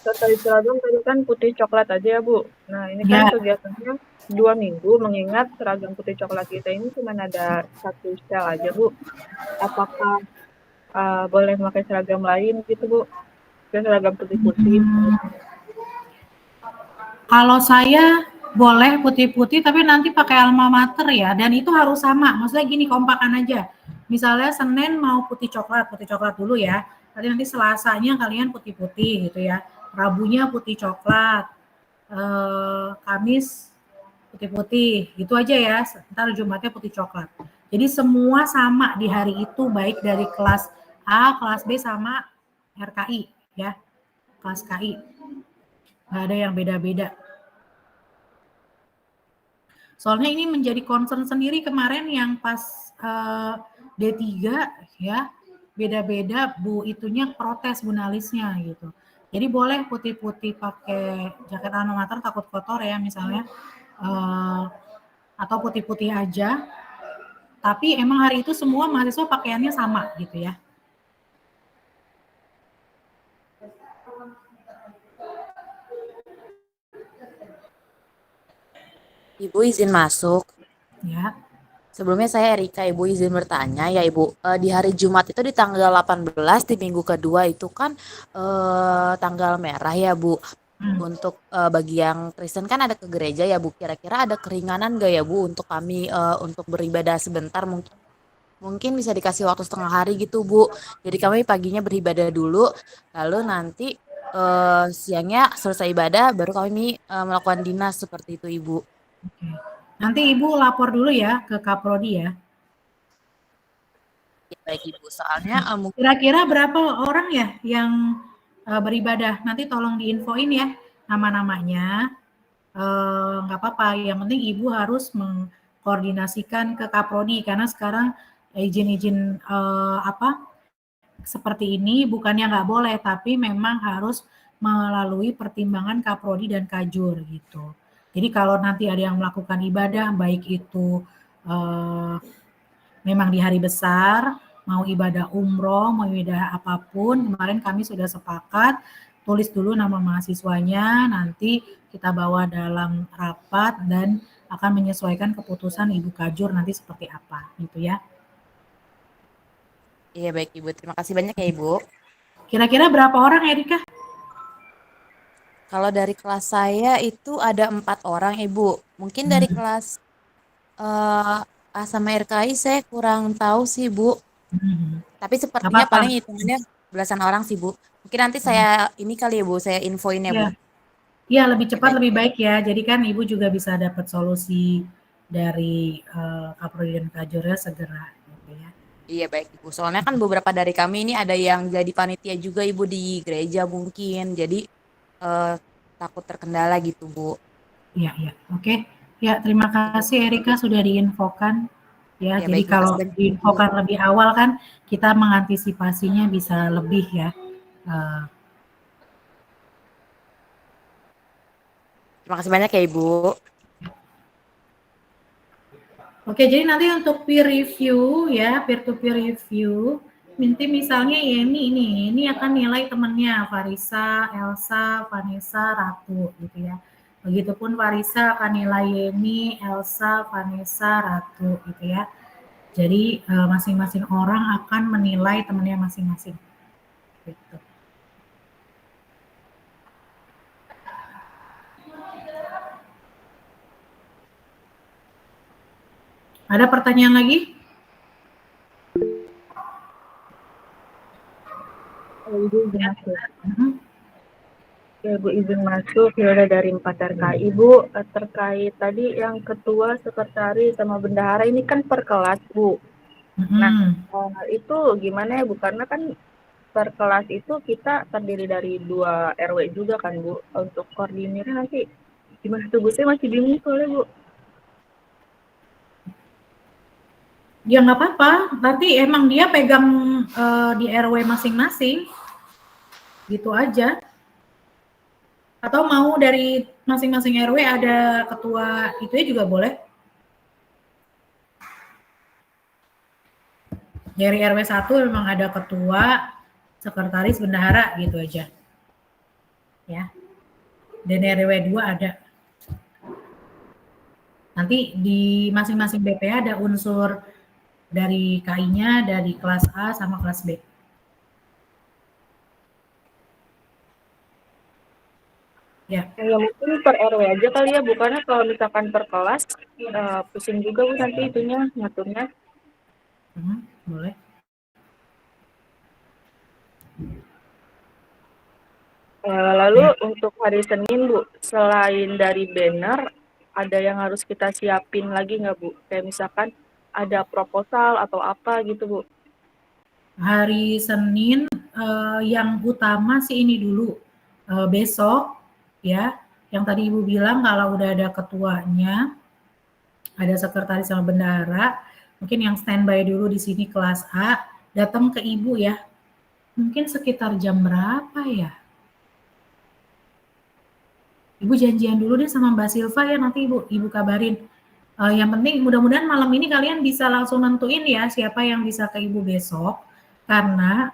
Terkait seragam tadi kan putih coklat aja ya, Bu. Nah, ini kan kegiatannya 2 minggu, mengingat seragam putih coklat kita ini cuma ada 1 sel aja, Bu. Apakah boleh memakai seragam lain gitu, Bu? Seragam putih-putih. Kalau saya boleh putih-putih, tapi nanti pakai alma mater ya, dan itu harus sama. Maksudnya gini, kompakan aja. Misalnya Senin mau putih coklat dulu ya. Nanti Selasanya kalian putih-putih gitu ya. Rabunya putih coklat, Kamis putih-putih, gitu aja ya. Ntar Jumatnya putih coklat. Jadi semua sama di hari itu, baik dari kelas A, kelas B sama RKI ya, kelas KI. Nggak ada yang beda-beda. Soalnya ini menjadi concern sendiri kemarin yang pas D3 ya, beda-beda Bu itunya protes Bu Nalisnya gitu. Jadi boleh putih-putih pakai jaket alma mater takut kotor ya misalnya, atau putih-putih aja. Tapi emang hari itu semua mahasiswa pakaiannya sama gitu ya. Ibu izin masuk. Ya. Sebelumnya saya Erika, Ibu izin bertanya ya Ibu. Di hari Jumat itu di tanggal 18 di minggu kedua itu kan tanggal merah ya Bu. Untuk bagi yang Kristen kan ada ke gereja ya Bu. Kira-kira ada keringanan gak ya Bu untuk kami untuk beribadah sebentar, mungkin bisa dikasih waktu setengah hari gitu Bu. Jadi kami paginya beribadah dulu, lalu nanti siangnya selesai ibadah baru kami melakukan dinas seperti itu Ibu. Oke. Nanti Ibu lapor dulu ya ke Kaprodi ya. Ya, baik Ibu, soalnya Kira-kira berapa orang ya yang beribadah? Nanti tolong diinfoin ya nama-namanya. Nggak apa-apa, yang penting Ibu harus mengkoordinasikan ke Kaprodi karena sekarang izin-izin seperti ini bukannya nggak boleh, tapi memang harus melalui pertimbangan Kaprodi dan Kajur gitu. Jadi kalau nanti ada yang melakukan ibadah, baik itu memang di hari besar, mau ibadah umroh, mau ibadah apapun, kemarin kami sudah sepakat, tulis dulu nama mahasiswanya, nanti kita bawa dalam rapat dan akan menyesuaikan keputusan Ibu Kajur nanti seperti apa, gitu ya. Iya baik Ibu, terima kasih banyak ya Ibu. Kira-kira berapa orang Erika? Kalau dari kelas saya itu ada 4 orang Ibu. Mungkin dari kelas A sama RKI saya kurang tahu sih Bu. Tapi sepertinya paling hitungannya belasan orang sih Bu. Mungkin nanti saya ini kali ya Bu, saya infoin ya Bu. Iya lebih cepat lebih baik ya. Jadi kan Ibu juga bisa dapat solusi dari Kaprodi dan Kajurnya segera gitu ya. Iya baik Ibu. Soalnya kan beberapa dari kami ini ada yang jadi panitia juga Ibu di gereja mungkin. Jadi takut terkendala gitu Bu. Iya, iya. Oke. Ya, terima kasih Erika sudah diinfokan. Ya, Ya jadi baik makasih kalau banyak Ibu. diinfokan lebih awal kan kita mengantisipasinya bisa lebih ya. Eh, Terima kasih banyak ya Ibu. Oke, jadi nanti untuk peer review ya, peer to peer review, nanti misalnya ini akan nilai temannya Farisa, Elsa, Vanessa, Ratu gitu ya. Begitupun Farisa akan nilai Yeni, Elsa, Vanessa, Ratu gitu ya. Jadi masing-masing orang akan menilai temannya masing-masing. Gitu. Ada pertanyaan lagi? Ibu izin masuk. Mhm. Ya, Bu izin masuk. Yaudah dari 4 RKI. Bu, terkait tadi yang ketua, sekretaris, sama bendahara ini kan per kelas, Bu. Nah, itu gimana ya Bu? Karena kan per kelas itu kita terdiri dari 2 RW juga kan Bu. Untuk koordinirnya nanti gimana tuh Bu? Saya masih bingung soalnya Bu. Ya nggak apa-apa, nanti emang dia pegang di RW masing-masing, gitu aja. Atau mau dari masing-masing RW ada ketua itu juga boleh. Dari RW 1 memang ada ketua, sekretaris, bendahara gitu aja. Ya. Dan RW 2 ada. Nanti di masing-masing BPH ada unsur dari KI-nya, dari kelas A sama kelas B. Ya. Ya mungkin per RW aja kali ya, bukannya kalau misalkan per kelas pusing juga Bu nanti itunya ngaturnya. Boleh. Lalu untuk hari Senin Bu, selain dari banner, ada yang harus kita siapin lagi nggak Bu? Kayak misalkan ada proposal atau apa gitu Bu? Hari Senin yang utama sih ini dulu. Besok ya, yang tadi Ibu bilang kalau udah ada ketuanya, ada sekretaris sama bendahara, mungkin yang standby dulu di sini kelas A, datang ke Ibu ya. Mungkin sekitar jam berapa ya? Ibu janjian dulu deh sama Mbak Silva ya, nanti Ibu kabarin. Yang penting mudah-mudahan malam ini kalian bisa langsung nentuin ya siapa yang bisa ke Ibu besok, karena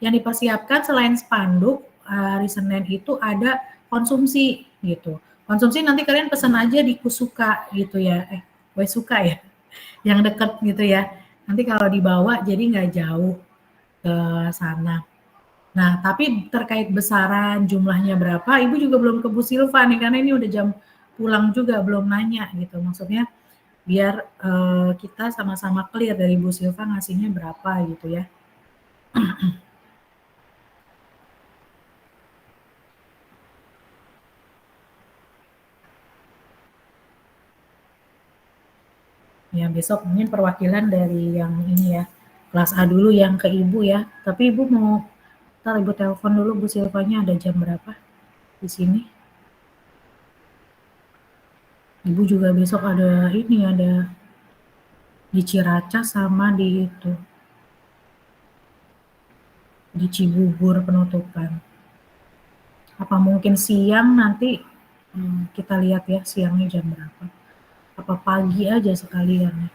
yang dipersiapkan selain spanduk hari Senin itu ada konsumsi gitu. Konsumsi nanti kalian pesan aja di Kusuka gitu ya, Wesuka ya, yang deket gitu ya. Nanti kalau dibawa jadi nggak jauh ke sana. Nah, tapi terkait besaran jumlahnya berapa, Ibu juga belum ke Bu Silva nih, karena ini udah jam pulang juga, belum nanya gitu. Maksudnya biar kita sama-sama clear dari Bu Silva ngasihnya berapa gitu ya. Ya besok mungkin perwakilan dari yang ini ya, kelas A dulu yang ke Ibu ya. Tapi Ibu mau, ntar Ibu telepon dulu Bu Silvanya ada jam berapa di sini. Ibu juga besok ada ini, ada di Ciracas sama di itu, di Cibubur penutupan. Apa mungkin siang nanti kita lihat ya siangnya jam berapa. Apa pagi aja sekalian ya.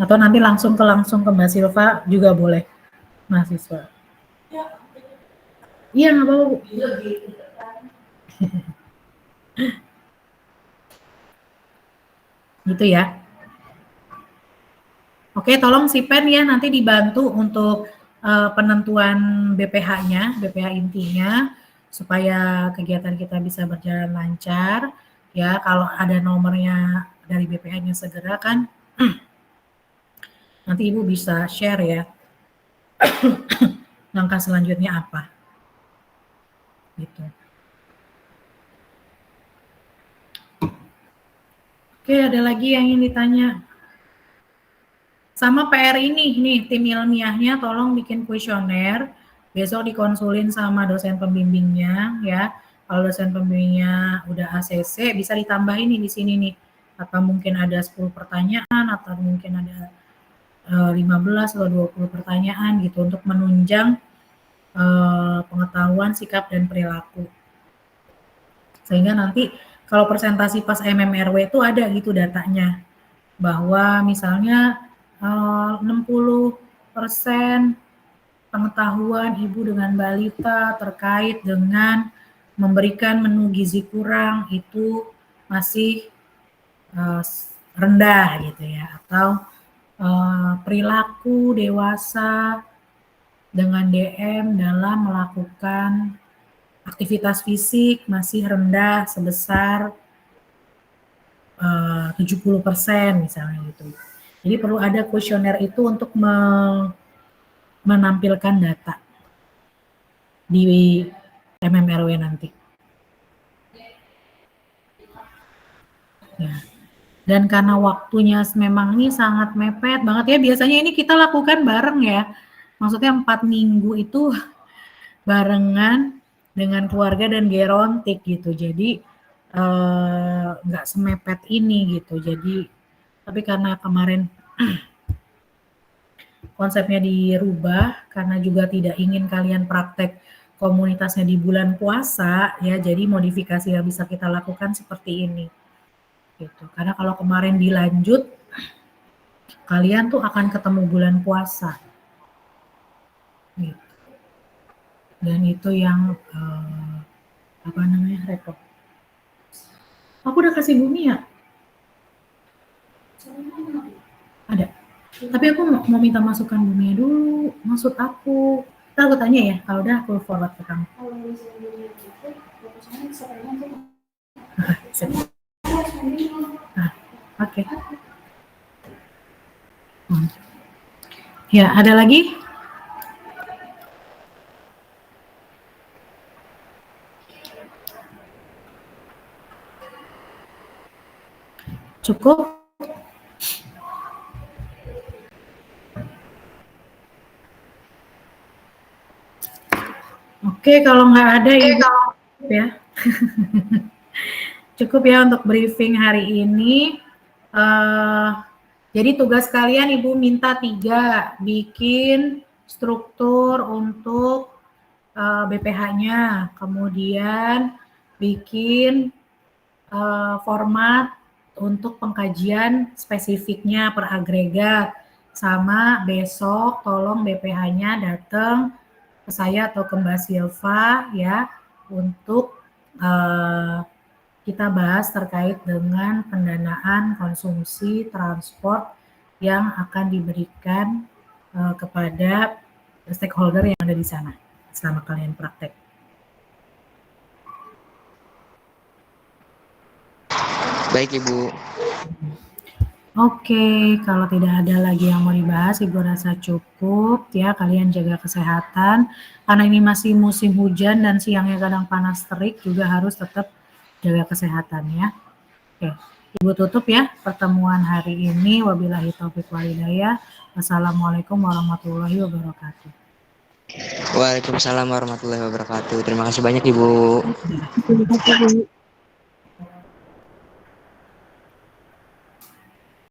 Atau nanti langsung ke Mbak Silva juga boleh, mahasiswa. Iya nggak apa-apa Bu. Gitu ya. Oke, tolong si Pen ya nanti dibantu untuk penentuan BPH-nya, BPH intinya, supaya kegiatan kita bisa berjalan lancar. Ya, kalau ada nomornya dari BPH-nya segera kan, nanti Ibu bisa share ya, langkah selanjutnya apa. Gitu. Oke, ada lagi yang ingin ditanya? Sama PR ini, nih tim ilmiahnya tolong bikin kuesioner, besok dikonsulin sama dosen pembimbingnya ya. Kalau dosen pembimbingnya udah ACC, bisa ditambahin nih di sini nih. Atau mungkin ada 10 pertanyaan, atau mungkin ada 15 atau 20 pertanyaan gitu untuk menunjang pengetahuan, sikap, dan perilaku. Sehingga nanti kalau presentasi pas MMRW itu ada gitu datanya, bahwa misalnya 60% pengetahuan ibu dengan balita terkait dengan memberikan menu gizi kurang itu masih rendah gitu ya, atau perilaku dewasa dengan DM dalam melakukan aktivitas fisik masih rendah sebesar 70% misalnya gitu. Jadi perlu ada kuesioner itu untuk menampilkan data di MMRW nanti. Ya. Dan karena waktunya memang ini sangat mepet banget ya, biasanya ini kita lakukan bareng ya. Maksudnya 4 minggu itu barengan dengan keluarga dan gerontik gitu. Jadi nggak semepet ini gitu. Jadi tapi karena kemarin konsepnya dirubah karena juga tidak ingin kalian praktek komunitasnya di bulan puasa ya, jadi modifikasi yang bisa kita lakukan seperti ini gitu. Karena kalau kemarin dilanjut kalian tuh akan ketemu bulan puasa gitu. Dan itu yang apa namanya, repot. Aku udah kasih bumi ya? Ada. Tapi aku mau minta masukan buminya dulu. Maksud aku. Ntar aku tanya ya. Kalau udah aku forward ke kamu. Oke. Ya, ada lagi? Cukup? Oke, kalau nggak ada Ibu ya. Cukup ya untuk briefing hari ini. Jadi tugas kalian Ibu minta 3, bikin struktur untuk BPH-nya, kemudian bikin format untuk pengkajian spesifiknya per agregat, sama besok tolong BPH-nya datang ke saya atau ke Mbak Silva ya untuk kita bahas terkait dengan pendanaan konsumsi transport yang akan diberikan kepada stakeholder yang ada di sana selama kalian praktek. Baik Ibu. Oke, kalau tidak ada lagi yang mau dibahas, Ibu rasa cukup ya. Kalian jaga kesehatan, karena ini masih musim hujan dan siangnya kadang panas terik, juga harus tetap jaga kesehatan ya. Oke, Ibu tutup ya pertemuan hari ini. Wabillahi taufiq wal hidayah. Wassalamualaikum warahmatullahi wabarakatuh. Waalaikumsalam warahmatullahi wabarakatuh. Terima kasih banyak Ibu. Terima kasih, Bu.